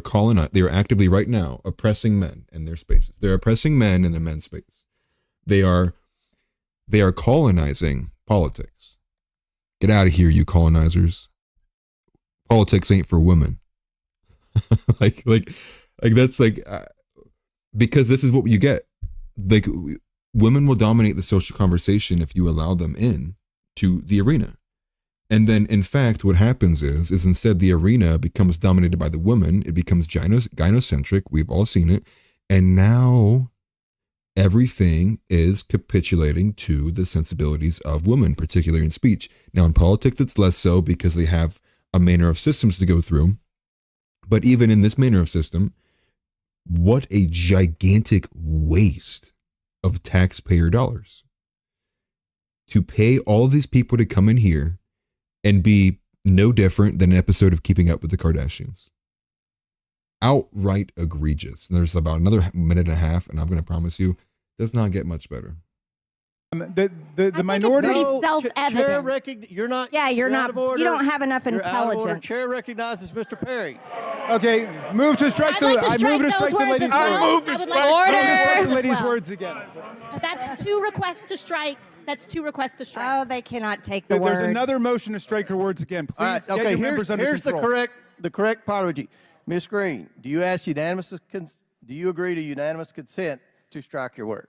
actively right now oppressing men in their spaces. They're oppressing men in the men's space. They are colonizing politics. Get out of here, you colonizers. Politics ain't for women. like that's like, because this is what you get. Like, women will dominate the social conversation if you allow them in to the arena. And then, in fact, what happens is instead the arena becomes dominated by the women. It becomes gynocentric. We've all seen it. And now everything is capitulating to the sensibilities of women, particularly in speech. Now, in politics, it's less so because they have a manner of systems to go through. But even in this manner of system, what a gigantic waste of taxpayer dollars to pay all of these people to come in here and be no different than an episode of Keeping Up with the Kardashians. Outright egregious. And there's about another minute and a half, and I'm going to promise you, does not get much better. The minority. It's pretty self-evident. You're not. Yeah, you're out not. of order. You don't have enough You're out of order. intelligence. Chair recognizes Mr. Perry. Okay, move to strike I'd like to strike move to those strike the words lady's as well. words. I would like to strike Order. those Lady's as well. words again. That's 2 requests to strike. That's 2 requests to strike. Oh, they cannot take the words. There's another motion to strike her words again. Please All right. get Okay. your members under Here's control. the correct apology. Ms. Green, do you agree to unanimous consent to strike your words?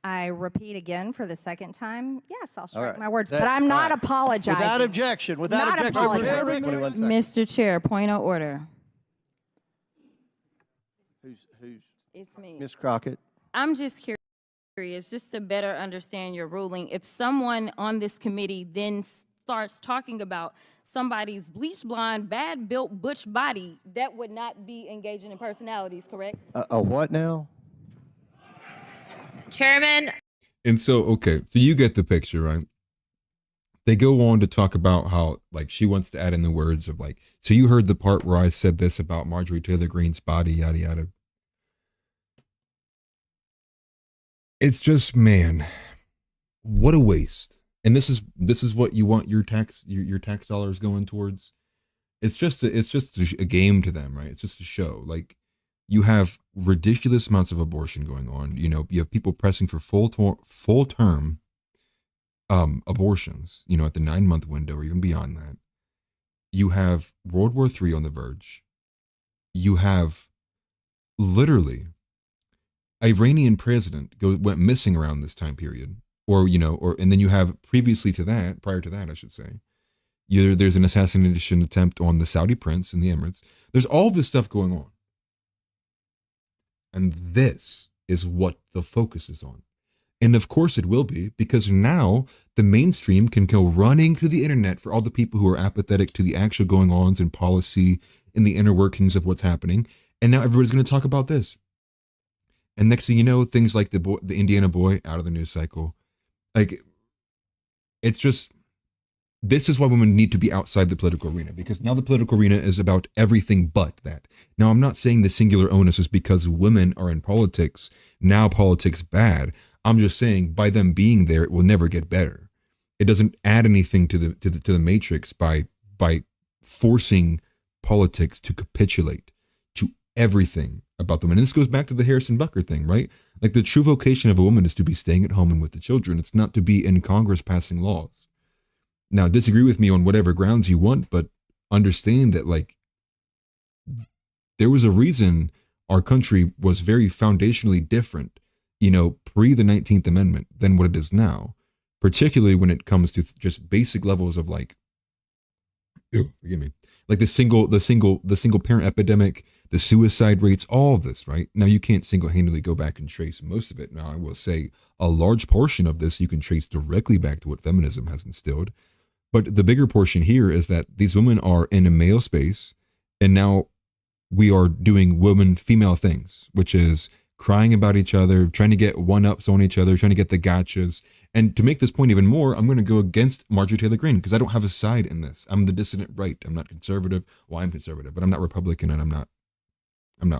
I repeat again for the second time. Yes, I'll All strike right. my words, but I'm not apologizing. Without objection. Without Not objection. apologizing. 21 seconds. Mr. Chair, point of order. Who's? It's me. Ms. Crockett. I'm just curious, just to better understand your ruling. If someone on this committee then starts talking about somebody's bleach blonde, bad built butch body, that would not be engaging in personalities, correct? A what now? Chairman. And so, okay, so you get the picture, right? They go on to talk about how, like, she wants to add in the words of, like, so you heard the part where I said this about Marjorie Taylor Greene's body, yada, yada. It's just, man, what a waste. And this is what you want your tax dollars going towards. It's just a game to them, right? It's just a show. Like, You have ridiculous amounts of abortion going on. You know, you have people pressing for full term abortions, you know, at the 9-month window or even beyond that. You have World War III on the verge. You have literally Iranian president went missing around this time period, or you know, and then you have prior to that, I should say, there's an assassination attempt on the Saudi prince in the Emirates. There's all this stuff going on, and this is what the focus is on. And of course it will be, because now the mainstream can go running to the internet for all the people who are apathetic to the actual going-ons in policy and the inner workings of what's happening. And now everybody's going to talk about this. And next thing you know, things like the Indiana boy out of the news cycle. Like, it's just, this is why women need to be outside the political arena, because now the political arena is about everything but that. Now, I'm not saying the singular onus is because women are in politics, now politics bad. I'm just saying by them being there, it will never get better. It doesn't add anything to the matrix by forcing politics to capitulate to everything about them. And this goes back to the Harrison Butker thing, right? Like, the true vocation of a woman is to be staying at home and with the children. It's not to be in Congress passing laws. Now, disagree with me on whatever grounds you want, but understand that, like, there was a reason our country was very foundationally different, you know, pre the 19th Amendment than what it is now, particularly when it comes to just basic levels of, like, forgive me, like the single parent epidemic, the suicide rates, all of this, right? Now, you can't single-handedly go back and trace most of it. Now, I will say a large portion of this you can trace directly back to what feminism has instilled. But the bigger portion here is that these women are in a male space, and now we are doing woman-female things, which is crying about each other, trying to get one-ups on each other, trying to get the gotchas. And to make this point even more, I'm going to go against Marjorie Taylor Greene, because I don't have a side in this. I'm the dissident right. I'm not conservative. Well, I'm conservative, but I'm not Republican, and I'm not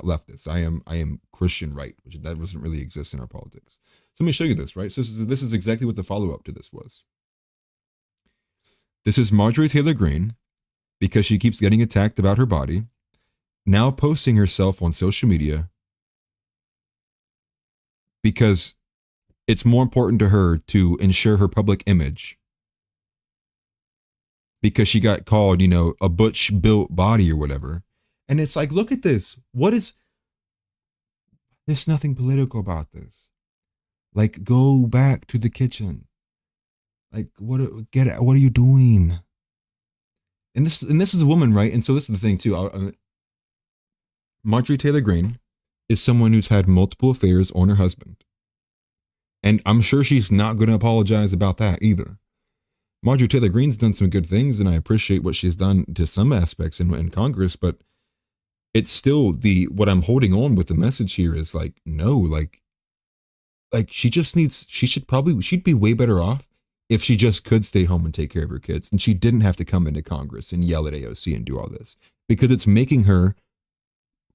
leftist. I am Christian right, which that doesn't really exist in our politics. So let me show you this, right? So this is exactly what the follow-up to this was. This is Marjorie Taylor Greene, because she keeps getting attacked about her body, now posting herself on social media because it's more important to her to ensure her public image, because she got called, you know, a butch built body or whatever. And it's like, look at this. There's nothing political about this. Like, go back to the kitchen. Like, what are you doing? And this is a woman, right? And so this is the thing too. Marjorie Taylor Greene is someone who's had multiple affairs on her husband. And I'm sure she's not going to apologize about that either. Marjorie Taylor Greene's done some good things, and I appreciate what she's done to some aspects in Congress, but it's still what I'm holding on with the message here is like, no, like she'd be way better off if she just could stay home and take care of her kids, and she didn't have to come into Congress and yell at AOC and do all this, because it's making her,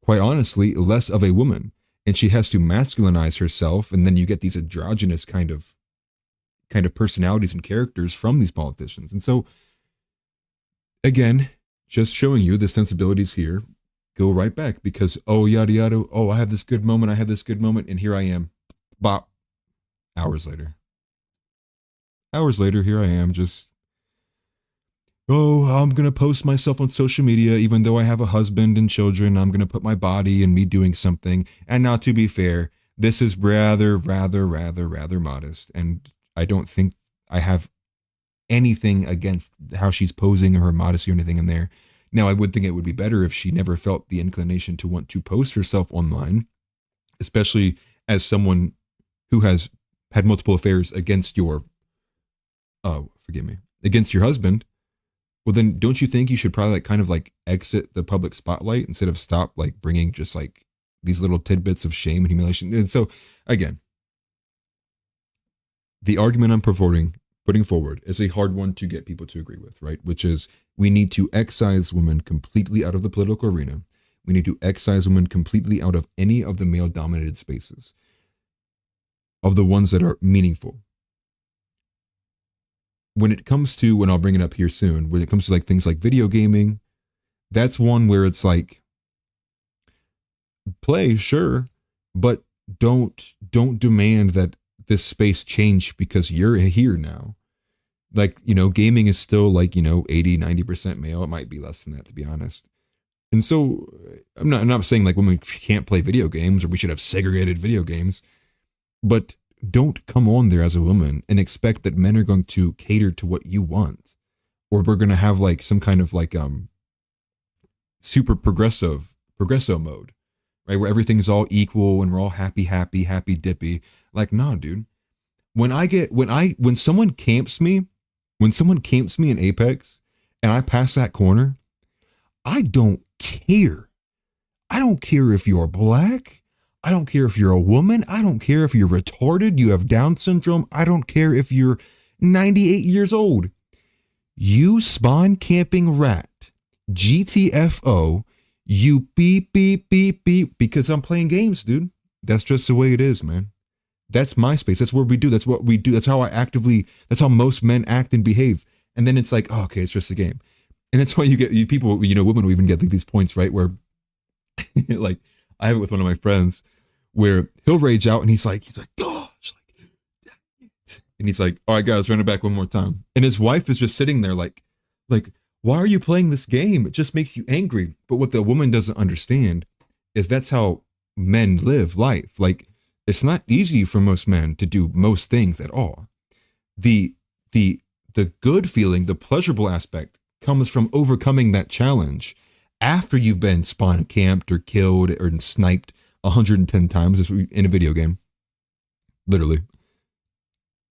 quite honestly, less of a woman, and she has to masculinize herself, and then you get these androgynous kind of personalities and characters from these politicians. And so, again, just showing you the sensibilities here go right back, because, oh, yada, yada, oh, I have this good moment, and here I am, bop, hours later, here I am, just, oh, I'm going to post myself on social media, even though I have a husband and children. I'm going to put my body and me doing something. And now, to be fair, this is rather modest. And I don't think I have anything against how she's posing or her modesty or anything in there. Now, I would think it would be better if she never felt the inclination to want to post herself online, especially as someone who has had multiple affairs against your husband. Well, then don't you think you should probably exit the public spotlight instead of stop bringing just these little tidbits of shame and humiliation? And so, again, the argument I'm putting forward is a hard one to get people to agree with, right? Which is, we need to excise women completely out of the political arena. We need to excise women completely out of any of the male-dominated spaces, of the ones that are meaningful. When it comes to, and I'll bring it up here soon, when it comes to things like video gaming, that's one where it's like, play, sure, but don't demand that this space change because you're here now. Like, gaming is still like, 80-90% male. It might be less than that, to be honest. And so I'm not saying like women can't play video games or we should have segregated video games, but don't come on there as a woman and expect that men are going to cater to what you want, or we're going to have like some kind of like super progresso mode, right, where everything's all equal and we're all happy dippy. Like, nah, dude. When someone camps me in Apex and I pass that corner, I don't care. I don't care if you're black. I don't care if you're a woman. I don't care if you're retarded, you have Down syndrome. I don't care if you're 98 years old. You spawn camping rat, GTFO, you beep, beep, beep, beep, because I'm playing games, dude. That's just the way it is, man. That's my space. That's what we do. That's what we do. That's how most men act and behave. And then it's like, oh, okay, it's just a game. And that's why people, women will even get like these points, right? Where like I have it with one of my friends where he'll rage out and he's like, gosh, and he's like, all right, guys, run it back one more time. And his wife is just sitting there like, why are you playing this game? It just makes you angry. But what the woman doesn't understand is that's how men live life. Like, it's not easy for most men to do most things at all. The good feeling, the pleasurable aspect comes from overcoming that challenge after you've been spawn camped or killed or sniped 110 times in a video game. Literally.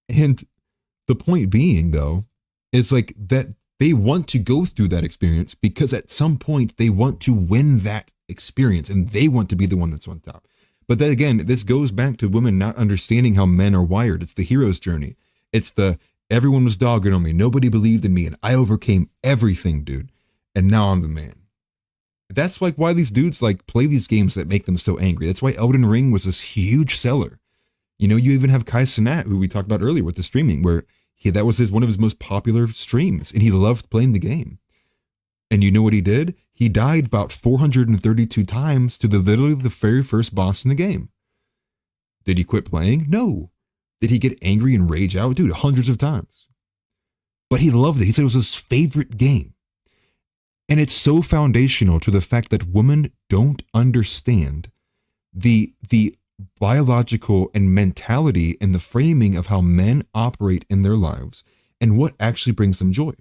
And the point being, though, is like that they want to go through that experience because at some point they want to win that experience and they want to be the one that's on top. But then again, this goes back to women not understanding how men are wired. It's the hero's journey. It's everyone was dogging on me. Nobody believed in me and I overcame everything, dude. And now I'm the man. That's like why these dudes like play these games that make them so angry. That's why Elden Ring was this huge seller. You even have Kai Cenat, who we talked about earlier with the streaming, where that was one of his most popular streams and he loved playing the game. And you know what he did? He died about 432 times to literally the very first boss in the game. Did he quit playing? No. Did he get angry and rage out? Dude, hundreds of times. But he loved it. He said it was his favorite game. And it's so foundational to the fact that women don't understand the biological and mentality and the framing of how men operate in their lives and what actually brings them joy.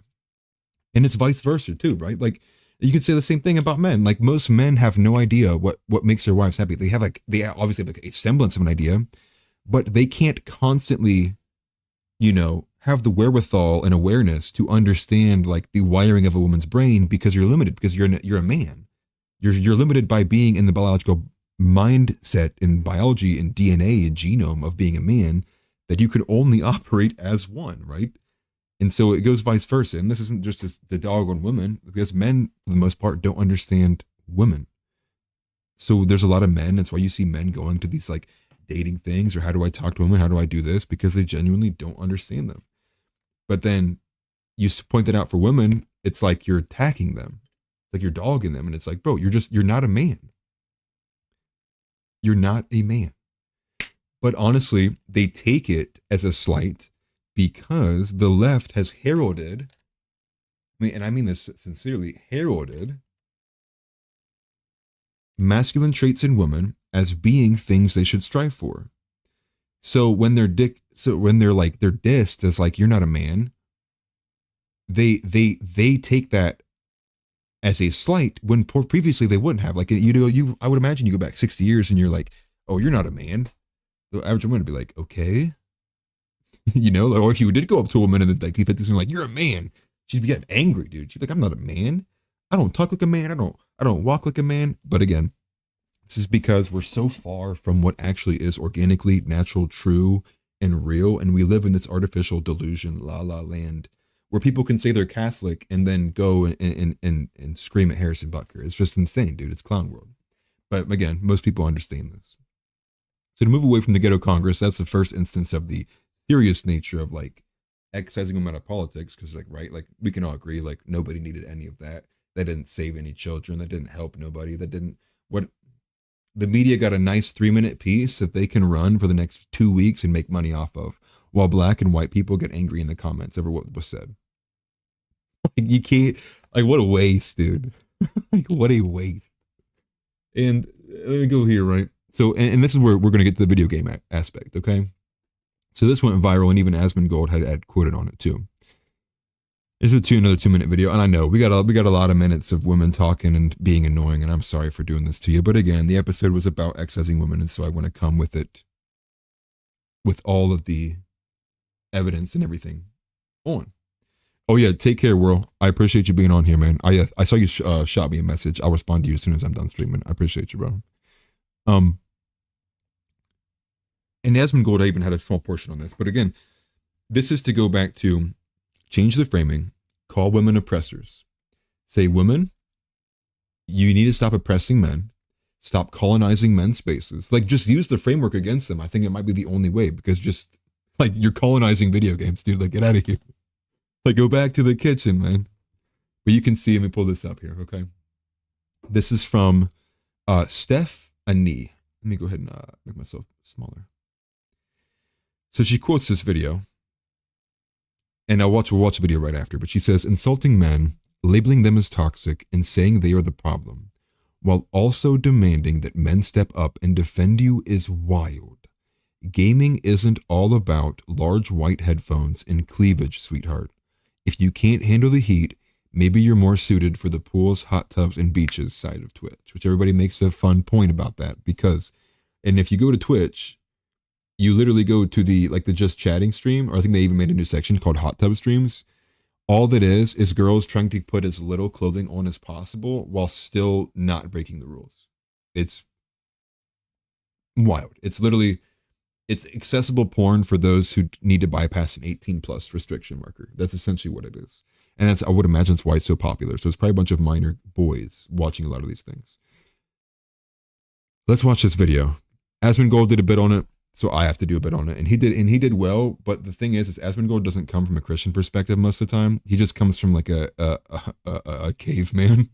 And it's vice versa too, right? Like you could say the same thing about men. Like most men have no idea what makes their wives happy. They obviously have like a semblance of an idea, but they can't constantly, have the wherewithal and awareness to understand like the wiring of a woman's brain because you're limited, because you're a man. You're limited by being in the biological mindset and biology and DNA and genome of being a man, that you can only operate as one, right? And so it goes vice versa. And this isn't just the dog on women, because men, for the most part, don't understand women. So there's a lot of men. That's why you see men going to these like dating things, or how do I talk to women? How do I do this? Because they genuinely don't understand them. But then you point that out for women, it's like you're attacking them, like you're dogging them. And it's like, bro, you're not a man. You're not a man. But honestly, they take it as a slight because the left has heralded, and I mean this sincerely, heralded masculine traits in women as being things they should strive for. So when they're dissed as like, you're not a man, they take that as a slight when previously they wouldn't have. Like, I would imagine you go back 60 years and you're like, oh, you're not a man. The average woman would be like, okay. Or if you did go up to a woman in the 1950s and like, you're a man, she'd be getting angry, dude. She'd be like, I'm not a man. I don't talk like a man. I don't walk like a man. But again, this is because we're so far from what actually is organically natural, true, and real. And we live in this artificial delusion, la la land, where people can say they're Catholic and then go and scream at Harrison Butker. It's just insane, dude. It's clown world. But again, most people understand this. So to move away from the ghetto Congress, that's the first instance of the serious nature of like excising them out of politics. Because we can all agree, like nobody needed any of that. That didn't save any children. That didn't help nobody. That didn't the media got a nice 3-minute piece that they can run for the next 2 weeks and make money off of, while black and white people get angry in the comments over what was said. Like, you can't, like, what a waste, dude. Like, what a waste. And let me go here, right? So, and this is where we're going to get to the video game aspect, okay? So this went viral, and even Asmongold had quoted on it too. This was another 2-minute video, and I know we got a lot of minutes of women talking and being annoying, and I'm sorry for doing this to you. But again, the episode was about excising women, and so I want to come with it with all of the evidence and everything on. Oh yeah, take care, world. I appreciate you being on here, man. I saw you shot me a message. I'll respond to you as soon as I'm done streaming. I appreciate you, bro. And Asmongold, I even had a small portion on this, but again, this is to go back to change the framing, call women oppressors. Say, women, you need to stop oppressing men, stop colonizing men's spaces. Like, just use the framework against them. I think it might be the only way, because just, like, you're colonizing video games, dude. Like, get out of here. Like, go back to the kitchen, man. But you can see, let me pull this up here, okay? This is from Steph Ani. Let me go ahead and make myself smaller. So she quotes this video, and we'll watch the video right after, but she says, insulting men, labeling them as toxic, and saying they are the problem, while also demanding that men step up and defend you is wild. Gaming isn't all about large white headphones and cleavage, sweetheart. If you can't handle the heat, maybe you're more suited for the pools, hot tubs, and beaches side of Twitch, which everybody makes a fun point about that, because, and if you go to Twitch, you literally go to the just chatting stream, or I think they even made a new section called hot tub streams. All that is girls trying to put as little clothing on as possible while still not breaking the rules. It's wild. It's literally, it's accessible porn for those who need to bypass an 18+ restriction marker. That's essentially what it is. And that's, I would imagine, that's why it's so popular. So it's probably a bunch of minor boys watching a lot of these things. Let's watch this video. Asmongold did a bit on it, so I have to do a bit on it. And he did well, but the thing is Asmongold doesn't come from a Christian perspective most of the time. He just comes from like a caveman,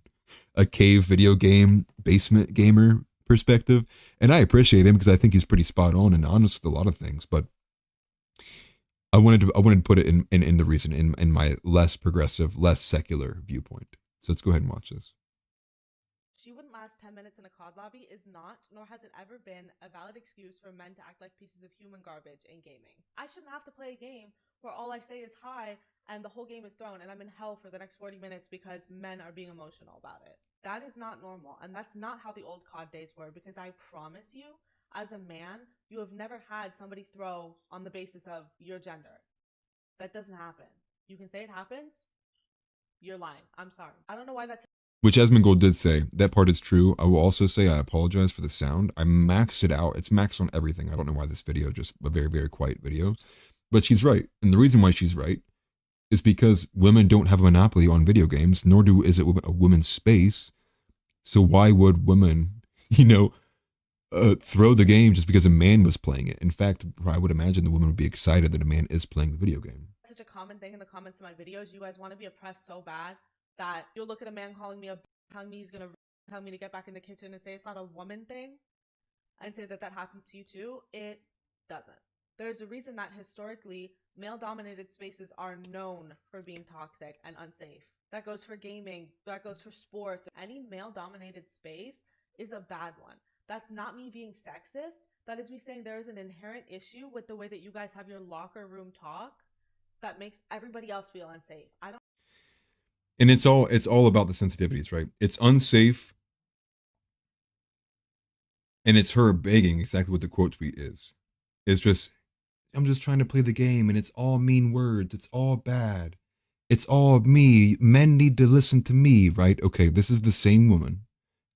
a cave video game basement gamer perspective. And I appreciate him because I think he's pretty spot on and honest with a lot of things. But I wanted to put it in the reason, in my less progressive, less secular viewpoint. So let's go ahead and watch this. She wouldn't last 10 minutes in a COD lobby is not, nor has it ever been, a valid excuse for men to act like pieces of human garbage in gaming. I shouldn't have to play a game where all I say is hi and the whole game is thrown and I'm in hell for the next 40 minutes because men are being emotional about it. That is not normal, and that's not how the old COD days were, because I promise you, as a man, you have never had somebody throw on the basis of your gender. That doesn't happen. You can say it happens. You're lying. I'm sorry. I don't know why that's... Which Asmongold did say, that part is true. I will also say I apologize for the sound. I maxed it out. It's maxed on everything. I don't know why this video, just a very, very quiet video. But she's right. And the reason why she's right is because women don't have a monopoly on video games, nor is it a women's space. So why would women, throw the game just because a man was playing it? In fact, I would imagine the woman would be excited that a man is playing the video game. Such a common thing in the comments of my videos. You guys want to be oppressed so bad that you'll look at a man calling me telling me he's going to tell me to get back in the kitchen and say it's not a woman thing and say that happens to you too. It doesn't. There's a reason that historically male-dominated spaces are known for being toxic and unsafe. That goes for gaming, that goes for sports. Any male-dominated space is a bad one. That's not me being sexist. That is me saying there is an inherent issue with the way that you guys have your locker room talk that makes everybody else feel unsafe. And it's all about the sensitivities, right? It's unsafe. And it's her begging exactly what the quote tweet is. It's just, I'm just trying to play the game and it's all mean words. It's all bad. It's all me. Men need to listen to me, right? Okay, this is the same woman.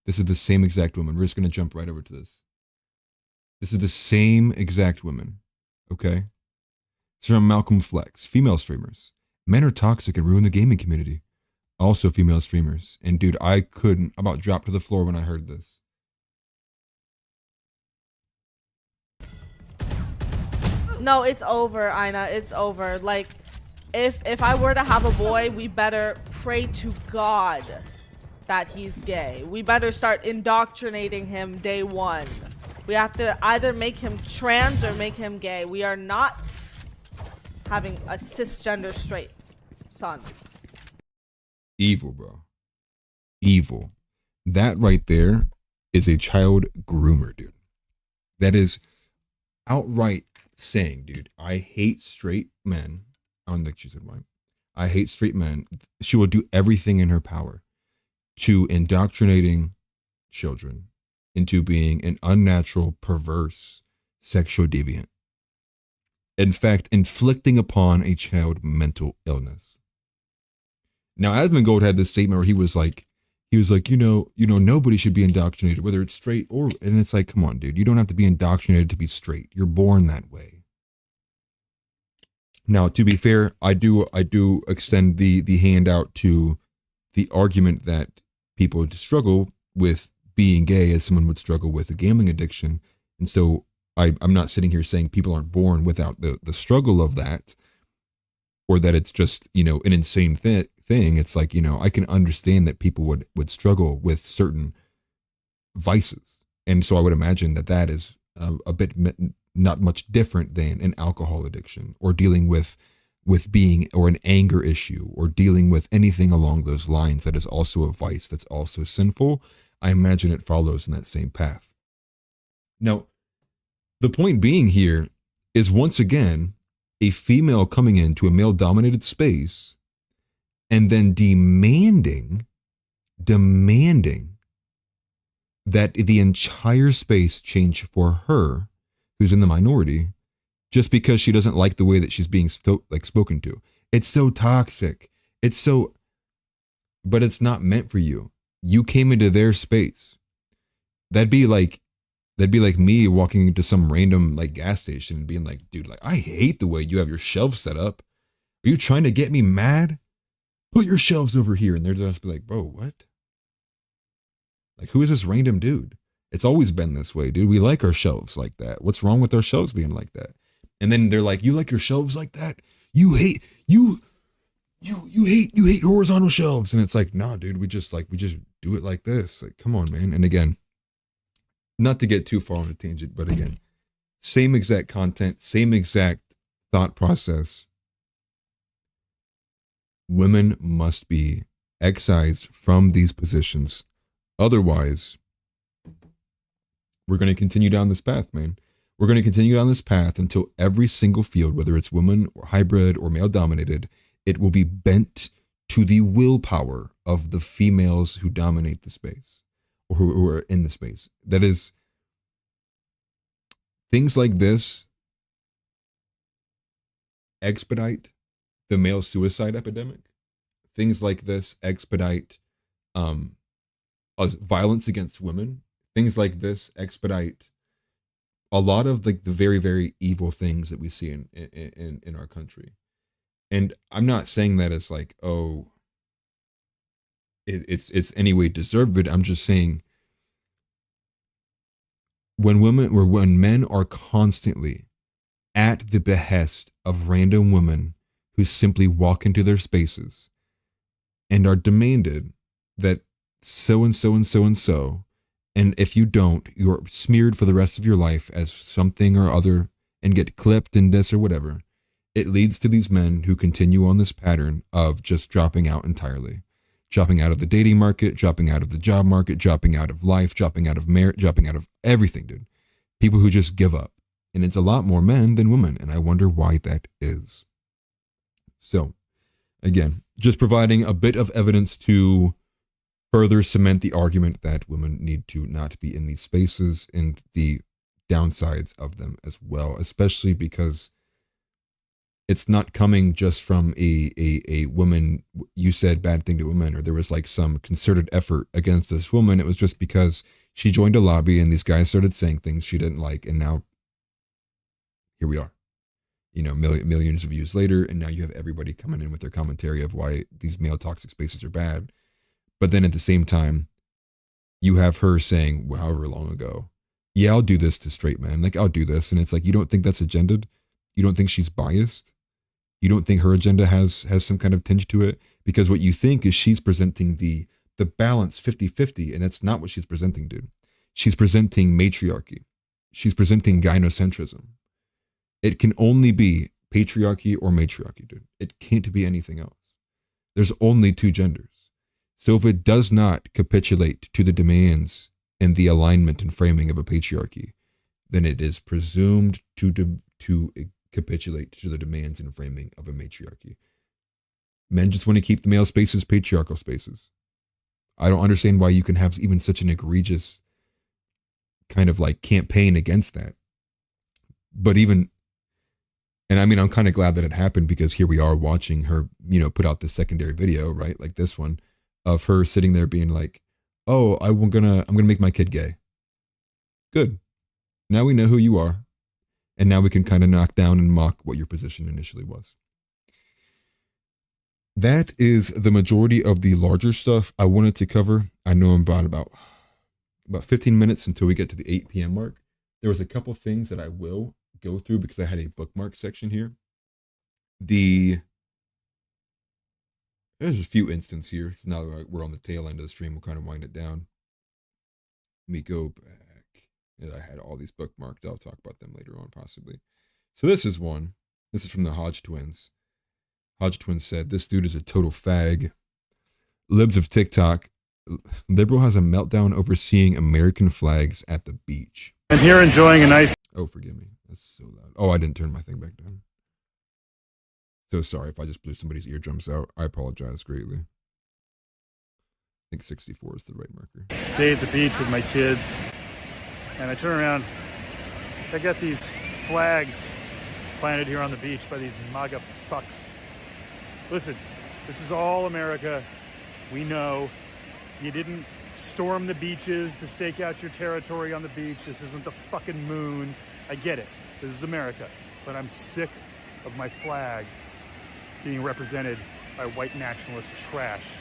This is the same exact woman. We're just going to jump right over to this. This is the same exact woman, okay? It's from Malcolm Flex. Female streamers. Men are toxic and ruin the gaming community. Also female streamers. And dude, I about dropped to the floor when I heard this. No, it's over, Ina. It's over. Like, if I were to have a boy, we better pray to God that he's gay. We better start indoctrinating him day one. We have to either make him trans or make him gay. We are not having a cisgender straight son. Evil, bro. Evil. That right there is a child groomer, dude. That is outright saying, dude, I hate straight men. I don't think she said why. I hate straight men. She will do everything in her power to indoctrinating children into being an unnatural, perverse, sexual deviant. In fact, inflicting upon a child mental illness. Now, Asmongold had this statement where he was like, you know, nobody should be indoctrinated, whether it's straight or, and it's like, come on, dude, you don't have to be indoctrinated to be straight. You're born that way. Now, to be fair, I do extend the hand out to the argument that people struggle with being gay as someone would struggle with a gambling addiction. And so I'm not sitting here saying people aren't born without the struggle of that, or that it's just, you know, an insane thing. It's like, you know, I can understand that people would struggle with certain vices. And so I would imagine that is a bit not much different than an alcohol addiction, or dealing with being, or an anger issue, or dealing with anything along those lines that is also a vice, that's also sinful. I imagine it follows in that same path. Now, the point being here is, once again, a female coming into a male-dominated space and then demanding that the entire space change for her, who's in the minority, just because she doesn't like the way that she's being spoken to. It's so toxic. But it's not meant for you. You came into their space. That'd be like me walking into some random like gas station and being like, dude, like, I hate the way you have your shelves set up. Are you trying to get me mad? Put your shelves over here. And they're just be like, bro, what? Like, who is this random dude? It's always been this way, dude. We like our shelves like that. What's wrong with our shelves being like that? And then they're like, you like your shelves like that? You hate horizontal shelves. And it's like, nah, dude, we just do it like this. Like, come on, man. And again, not to get too far on a tangent, but again, same exact content, same exact thought process. Women must be excised from these positions. Otherwise, we're going to continue down this path, man. We're going to continue down this path until every single field, whether it's women or hybrid or male dominated, it will be bent to the willpower of the females who dominate the space, or who are in the space. That is, things like this expedite the male suicide epidemic. Things like this expedite violence against women. Things like this expedite a lot of like the very, very evil things that we see in our country. And I'm not saying that it's like, oh, it's any way deserved. I'm just saying when men are constantly at the behest of random women who simply walk into their spaces and are demanded that so and so and so and so, and if you don't, you're smeared for the rest of your life as something or other and get clipped and this or whatever. It leads to these men who continue on this pattern of just dropping out entirely. Dropping out of the dating market, dropping out of the job market, dropping out of life, dropping out of marriage, dropping out of everything, dude. People who just give up. And it's a lot more men than women. And I wonder why that is. So, again, just providing a bit of evidence to further cement the argument that women need to not be in these spaces and the downsides of them as well, especially because it's not coming just from a woman, you said bad thing to women, or there was like some concerted effort against this woman. It was just because she joined a lobby and these guys started saying things she didn't like. And now here we are, you know, millions of views later. And now you have everybody coming in with their commentary of why these male toxic spaces are bad. But then at the same time, you have her saying, well, however long ago, yeah, I'll do this to straight men. Like, I'll do this. And it's like, you don't think that's agendaed? You don't think she's biased? You don't think her agenda has some kind of tinge to it? Because what you think is she's presenting the the balance 50-50, and that's not what she's presenting, dude. She's presenting matriarchy. She's presenting gynocentrism. It can only be patriarchy or matriarchy, dude. It can't be anything else. There's only two genders. So if it does not capitulate to the demands and the alignment and framing of a patriarchy, then it is presumed to capitulate to the demands and framing of a matriarchy. Men just want to keep the male spaces patriarchal spaces. I don't understand why you can have even such an egregious kind of like campaign against that. But even, and I mean, I'm kind of glad that it happened, because here we are watching her, you know, put out this secondary video, right? Like this one of her sitting there being like, oh, I'm gonna make my kid gay. Good. Now we know who you are. And now we can kind of knock down and mock what your position initially was. That is the majority of the larger stuff I wanted to cover. I know I'm about 15 minutes until we get to the 8 p.m. mark. There was a couple things that I will go through because I had a bookmark section here. There's a few instances here. So now that we're on the tail end of the stream, we'll kind of wind it down. Let me go back. I had all these bookmarked. I'll talk about them later on, possibly. So this is one. This is from the Hodge twins. Hodge twins said, "This dude is a total fag. Libs of TikTok. Liberal has a meltdown over seeing American flags at the beach." I'm here enjoying a nice... Oh, forgive me. That's so loud. Oh, I didn't turn my thing back down. So sorry if I just blew somebody's eardrums out. I apologize greatly. I think 64 is the right marker. Stay at the beach with my kids. And I turn around, I got these flags planted here on the beach by these MAGA fucks. Listen, this is all America. We know. You didn't storm the beaches to stake out your territory on the beach. This isn't the fucking moon. I get it. This is America. But I'm sick of my flag being represented by white nationalist trash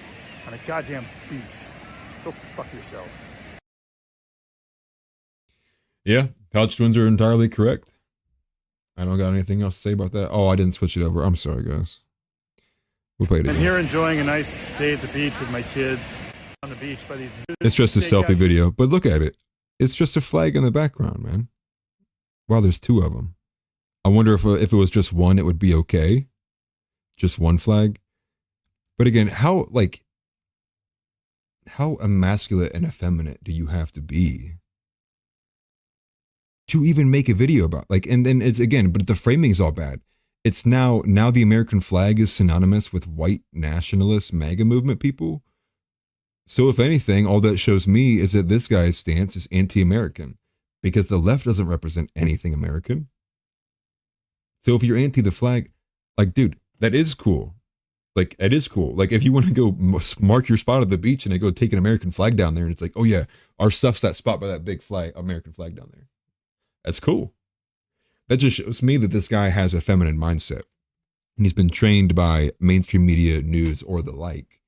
on a goddamn beach. Go fuck yourselves. Yeah, Pouch twins are entirely correct. I don't got anything else to say about that. Oh, I didn't switch it over. I'm sorry, guys. We'll play it again. I'm here enjoying a nice day at the beach with my kids on the beach by these... It's just a selfie video, but look at it. It's just a flag in the background, man. Wow, there's two of them. I wonder if it was just one, it would be okay. Just one flag. But again, how emasculate and effeminate do you have to be to even make a video about, and then it's again, but the framing is all bad. It's now the American flag is synonymous with white nationalist MAGA movement people. So if anything, all that shows me is that this guy's stance is anti-American, because the left doesn't represent anything American. So if you're anti the flag, dude, that is cool. It is cool. If you want to go mark your spot at the beach and I go take an American flag down there, and it's like, oh yeah, our stuff's that spot by that big flag, American flag down there. That's cool. That just shows me that this guy has a feminine mindset. And he's been trained by mainstream media, news, or the like,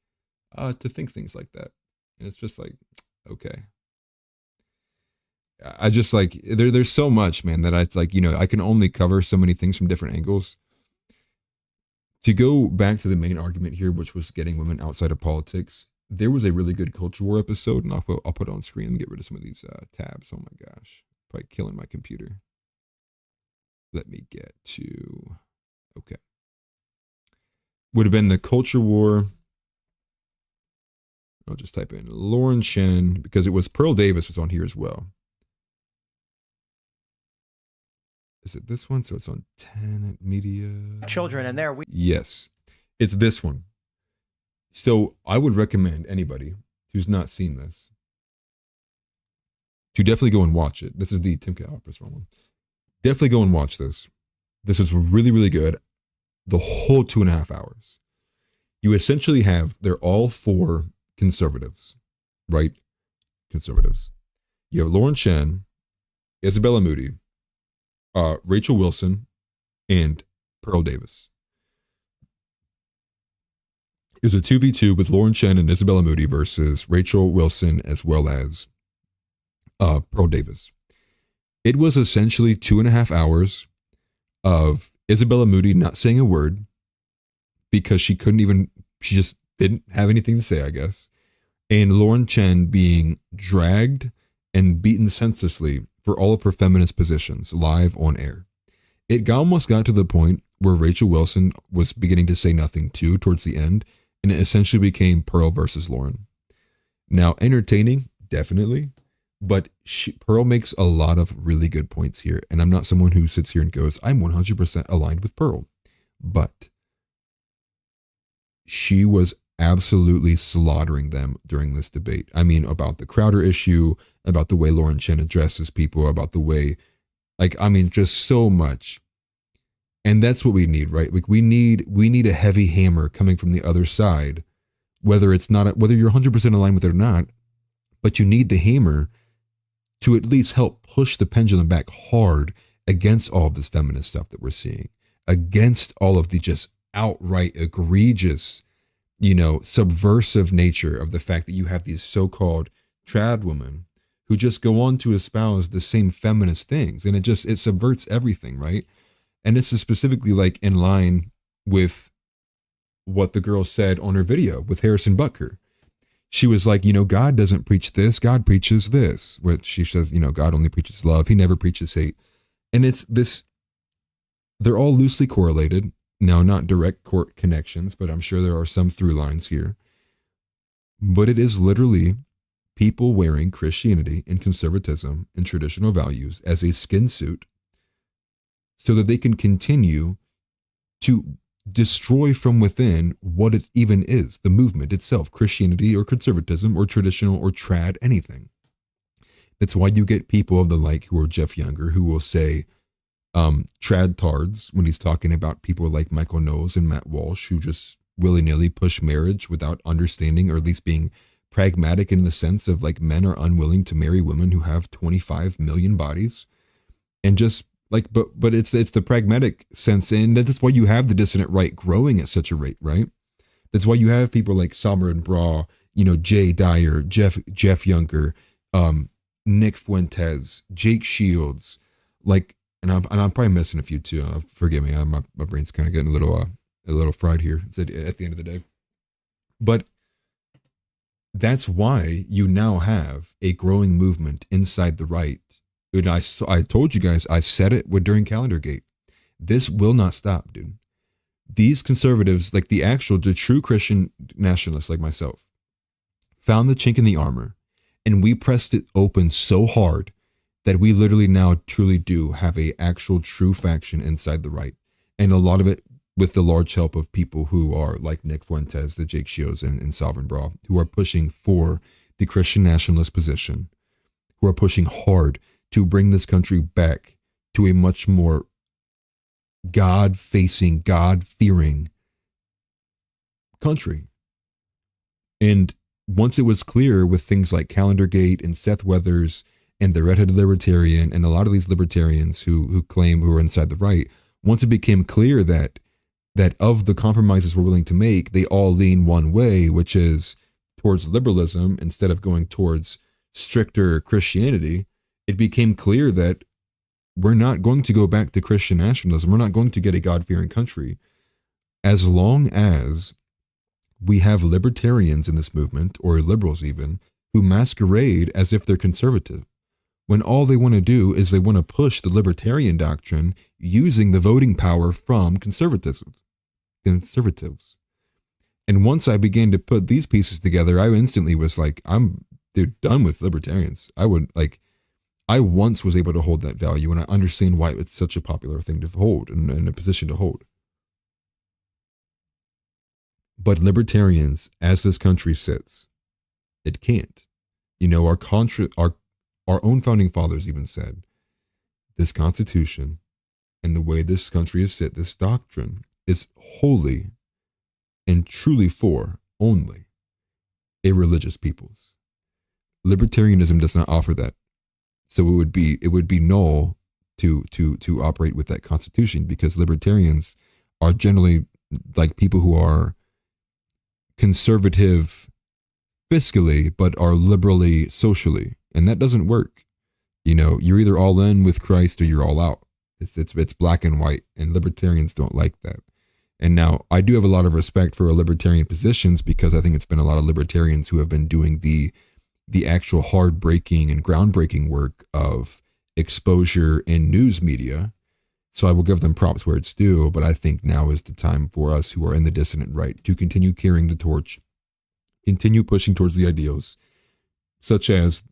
to think things like that. And it's just okay. I just there's so much, man, that it's I can only cover so many things from different angles. To go back to the main argument here, which was getting women outside of politics, there was a really good culture war episode, and I'll put it on screen and get rid of some of these tabs. Oh my gosh. Probably killing my computer. Let me get to, okay. Would have been the culture war. I'll just type in Lauren Chen, because it was Pearl Davis was on here as well. Is it this one? So it's on 10 Media. Children in there. Yes, it's this one. So I would recommend anybody who's not seen this to definitely go and watch it. This is the Tim K. Opera's one. Definitely go and watch this. This is really, really good. The whole 2.5 hours. You essentially they're all four conservatives, right? Conservatives. You have Lauren Chen, Isabella Moody, Rachel Wilson, and Pearl Davis. It was a 2v2 with Lauren Chen and Isabella Moody versus Rachel Wilson as well as Pearl Davis. It was essentially 2.5 hours of Isabella Moody not saying a word because she just didn't have anything to say, I guess. and Lauren Chen being dragged and beaten senselessly for all of her feminist positions live on air. It almost got to the point where Rachel Wilson was beginning to say nothing too towards the end, and it essentially became Pearl versus Lauren. Now, entertaining, definitely, but Pearl makes a lot of really good points here, and I'm not someone who sits here and goes, I'm 100% aligned with Pearl, but she was absolutely slaughtering them during this debate. I mean, about the Crowder issue, about the way Lauren Chen addresses people, about the way, just so much. And that's what we need, right? Like we need a heavy hammer coming from the other side, whether you're 100% aligned with it or not, but you need the hammer to at least help push the pendulum back hard against all of this feminist stuff that we're seeing, against all of the just outright egregious, subversive nature of the fact that you have these so-called trad women who just go on to espouse the same feminist things. And it subverts everything, right? And this is specifically like in line with what the girl said on her video with Harrison Butker. She was like, God doesn't preach this, God preaches this. Which she says, God only preaches love, he never preaches hate. And it's this, they're all loosely correlated. Now, not direct court connections, but I'm sure there are some through lines here. But it is literally people wearing Christianity and conservatism and traditional values as a skin suit so that they can continue to destroy from within what it even is, the movement itself, Christianity or conservatism or traditional or trad, anything. That's why you get people of the like who are Jeff Younger who will say trad tards when he's talking about people like Michael Knowles and Matt Walsh who just willy-nilly push marriage without understanding or at least being pragmatic in the sense of like men are unwilling to marry women who have 25 million bodies and just but it's the pragmatic sense, and that's why you have the dissident right growing at such a rate, right? That's why you have people like Summer and Bra, Jay Dyer, Jeff Younger, Nick Fuentes, Jake Shields, and I'm probably missing a few too. Forgive me, my brain's kind of getting a little fried here at the end of the day. But that's why you now have a growing movement inside the right. And I told you guys, I said it during Calendargate. This will not stop, dude. These conservatives, like the true Christian nationalists like myself, found the chink in the armor, and we pressed it open so hard that we literally now truly do have a actual true faction inside the right. And a lot of it with the large help of people who are like Nick Fuentes, the Jake Shields, and Sovereign Bra, who are pushing for the Christian nationalist position, who are pushing hard to bring this country back to a much more God-facing, God-fearing country. And once it was clear with things like Calendargate and Seth Weathers and the redheaded libertarian and a lot of these libertarians who claim who are inside the right, once it became clear that of the compromises we're willing to make, they all lean one way, which is towards liberalism instead of going towards stricter Christianity, it became clear that we're not going to go back to Christian nationalism. We're not going to get a God-fearing country as long as we have libertarians in this movement, or liberals even, who masquerade as if they're conservative, when all they want to do is they want to push the libertarian doctrine using the voting power from conservatives. And once I began to put these pieces together, I instantly was like, they're done with libertarians. I once was able to hold that value, and I understand why it's such a popular thing to hold and a position to hold. But libertarians, as this country sits, it can't. Our own founding fathers even said, this Constitution and the way this country is set, this doctrine is wholly and truly for only a religious peoples. Libertarianism does not offer that. So it would be null to operate with that Constitution, because libertarians are generally like people who are conservative fiscally, but are liberally socially. And that doesn't work. You're either all in with Christ or you're all out. It's black and white, and libertarians don't like that. And now I do have a lot of respect for libertarian positions because I think it's been a lot of libertarians who have been doing the actual hard-breaking and groundbreaking work of exposure in news media. So I will give them props where it's due, but I think now is the time for us who are in the dissident right to continue carrying the torch, continue pushing towards the ideals, such as,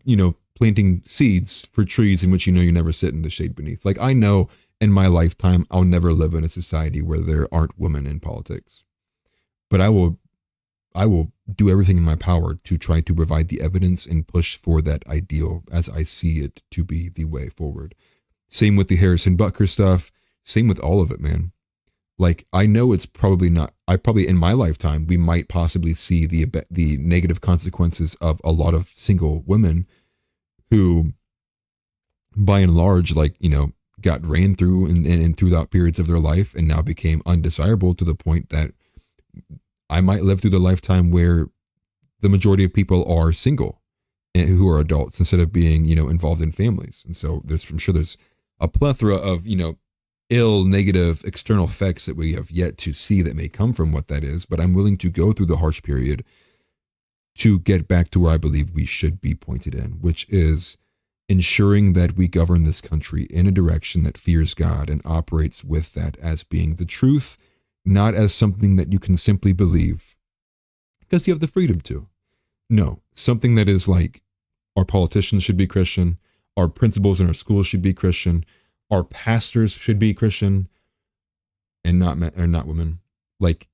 planting seeds for trees in which you never sit in the shade beneath. Like, I know in my lifetime, I'll never live in a society where there aren't women in politics, but I will do everything in my power to try to provide the evidence and push for that ideal as I see it to be the way forward. Same with the Harrison Butker stuff. Same with all of it, man. Like, I know it's probably not, in my lifetime, we might possibly see the negative consequences of a lot of single women who, by and large, got ran through and throughout periods of their life and now became undesirable to the point that I might live through the lifetime where the majority of people are single and who are adults instead of being, involved in families. And so I'm sure there's a plethora of, ill, negative external effects that we have yet to see that may come from what that is. But I'm willing to go through the harsh period to get back to where I believe we should be pointed in, which is ensuring that we govern this country in a direction that fears God and operates with that as being the truth, not as something that you can simply believe because you have the freedom to. No, something that is like our politicians should be Christian, our principals in our schools should be Christian, our pastors should be Christian, and not men, or not women. Like,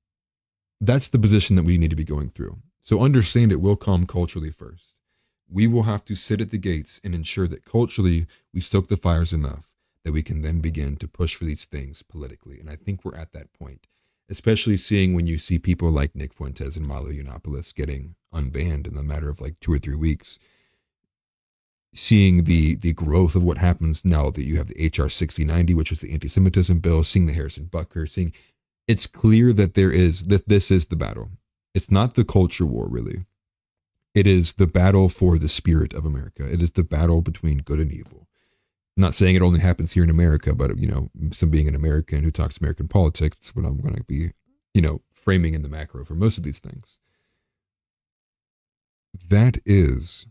that's the position that we need to be going through. So understand it will come culturally first. We will have to sit at the gates and ensure that culturally we stoke the fires enough that we can then begin to push for these things politically. And I think we're at that point, especially seeing when you see people like Nick Fuentes and Milo Yiannopoulos getting unbanned in the matter of like 2 or 3 weeks. Seeing the growth of what happens now that you have the HR 6090, which is the anti-Semitism bill, seeing the Harrison Butker, it's clear that this is the battle. It's not the culture war, really. It is the battle for the spirit of America. It is the battle between good and evil. I'm not saying it only happens here in America, but, some being an American who talks American politics, it's what I'm going to be, framing in the macro for most of these things. That is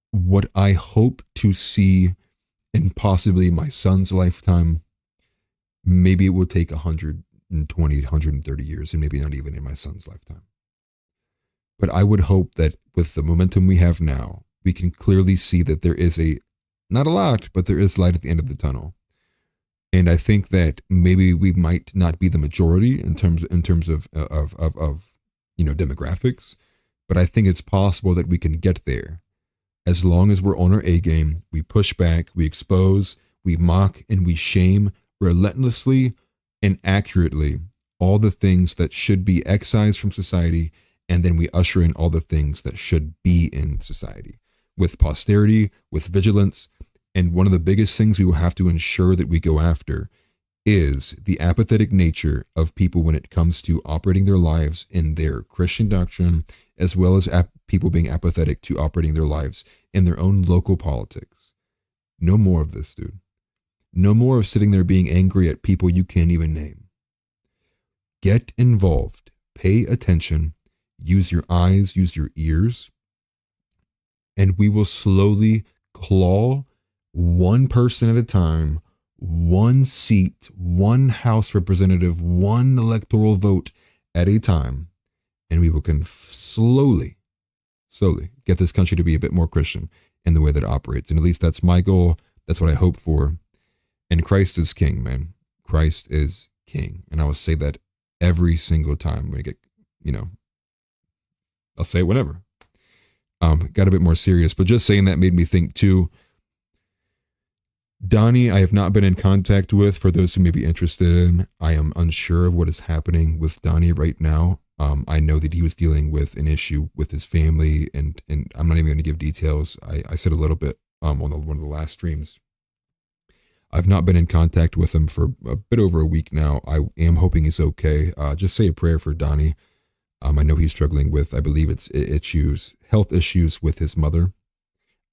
what I hope to see in possibly my son's lifetime. Maybe it will take 120, 130 years, and maybe not even in my son's lifetime. But I would hope that with the momentum we have now, we can clearly see that there is not a lot, but there is light at the end of the tunnel. And I think that maybe we might not be the majority in terms of demographics, but I think it's possible that we can get there. As long as we're on our A game, we push back, we expose, we mock, and we shame relentlessly and accurately all the things that should be excised from society, and then we usher in all the things that should be in society with posterity, with vigilance. And one of the biggest things we will have to ensure that we go after is the apathetic nature of people when it comes to operating their lives in their Christian doctrine, as well as people being apathetic to operating their lives in their own local politics. No more of this, dude. No more of sitting there being angry at people you can't even name. Get involved. Pay attention. Use your eyes, use your ears. And we will slowly claw one person at a time, one seat, one House representative, one electoral vote at a time. And we will slowly get this country to be a bit more Christian in the way that it operates. And at least that's my goal. That's what I hope for. And Christ is king, man. Christ is king. And I will say that every single time when I get, I'll say it whenever. Got a bit more serious, but just saying that made me think too. Donnie, I have not been in contact with. For those who may be interested in, I am unsure of what is happening with Donnie right now. I know that he was dealing with an issue with his family, and I'm not even going to give details. I said a little bit on one of the last streams. I've not been in contact with him for a bit over a week now. I am hoping he's okay. Just say a prayer for Donnie. I know he's struggling with, I believe it's health issues with his mother.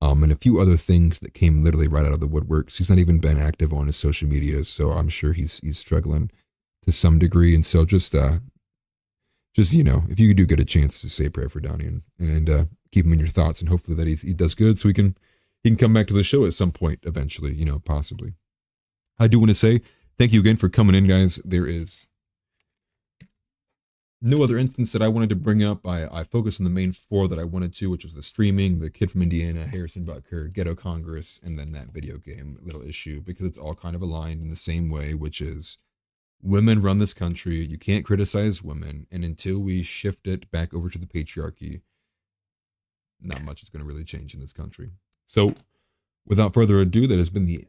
and a few other things that came literally right out of the woodworks. He's not even been active on his social media, so I'm sure he's struggling to some degree. And so just you know, if you do get a chance to say a prayer for Donnie and keep him in your thoughts, and hopefully that he does good, so he can come back to the show at some point eventually, you know, possibly. I do want to say thank you again for coming in, guys. There is no other instance that I wanted to bring up. I focused on the main 4 that I wanted to, which was the streaming, the kid from Indiana, Harrison Butker, Ghetto Congress, and then that video game little issue, because it's all kind of aligned in the same way, which is women run this country. You can't criticize women. And until we shift it back over to the patriarchy, not much is going to really change in this country. So without further ado, that has been the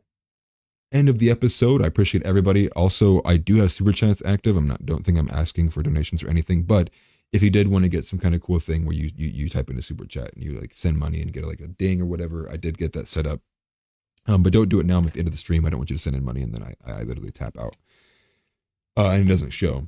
end of the episode. I appreciate everybody. Also, I do have super chats active. Don't think I'm asking for donations or anything, but if you did want to get some kind of cool thing where you type in a super chat and you like send money and get like a ding or whatever, I did get that set up. But don't do it now. I'm at the end of the stream. I don't want you to send in money and then I literally tap out. And it doesn't show.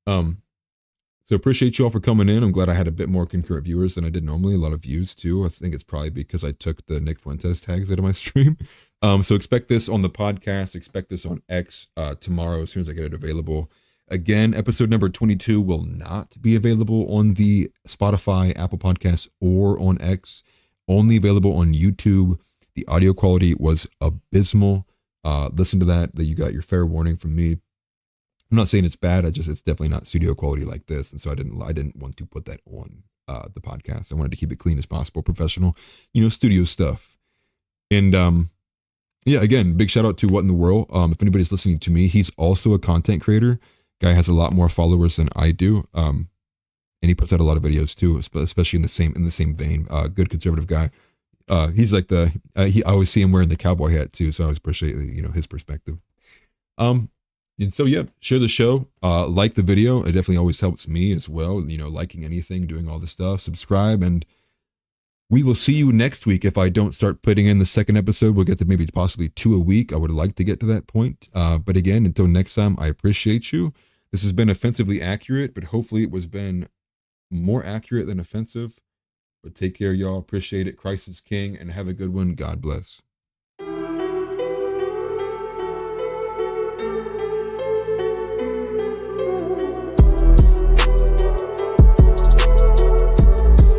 So appreciate you all for coming in. I'm glad I had a bit more concurrent viewers than I did normally. A lot of views too. I think it's probably because I took the Nick Fuentes tags out of my stream. So expect this on the podcast. Expect this on X tomorrow as soon as I get it available. Again, episode number 22 will not be available on the Spotify, Apple Podcasts, or on X. Only available on YouTube. The audio quality was abysmal. Listen to that you got your fair warning from me. I'm not saying it's bad. It's definitely not studio quality like this. And so I didn't want to put that on the podcast. I wanted to keep it clean as possible, professional, studio stuff. And yeah, again, big shout out to What in the World. If anybody's listening to me, he's also a content creator. Guy has a lot more followers than I do. And he puts out a lot of videos too, especially in the same vein. Good conservative guy. He's like I always see him wearing the cowboy hat too. So I always appreciate, his perspective. And so, yeah, share the show, like the video. It definitely always helps me as well. Liking anything, doing all this stuff, subscribe, and we will see you next week. If I don't start putting in the second episode, we'll get to maybe possibly 2 a week. I would like to get to that point. But again, until next time, I appreciate you. This has been offensively accurate, but hopefully it was been more accurate than offensive. But take care, y'all. Appreciate it. Christ is King, and have a good one. God bless.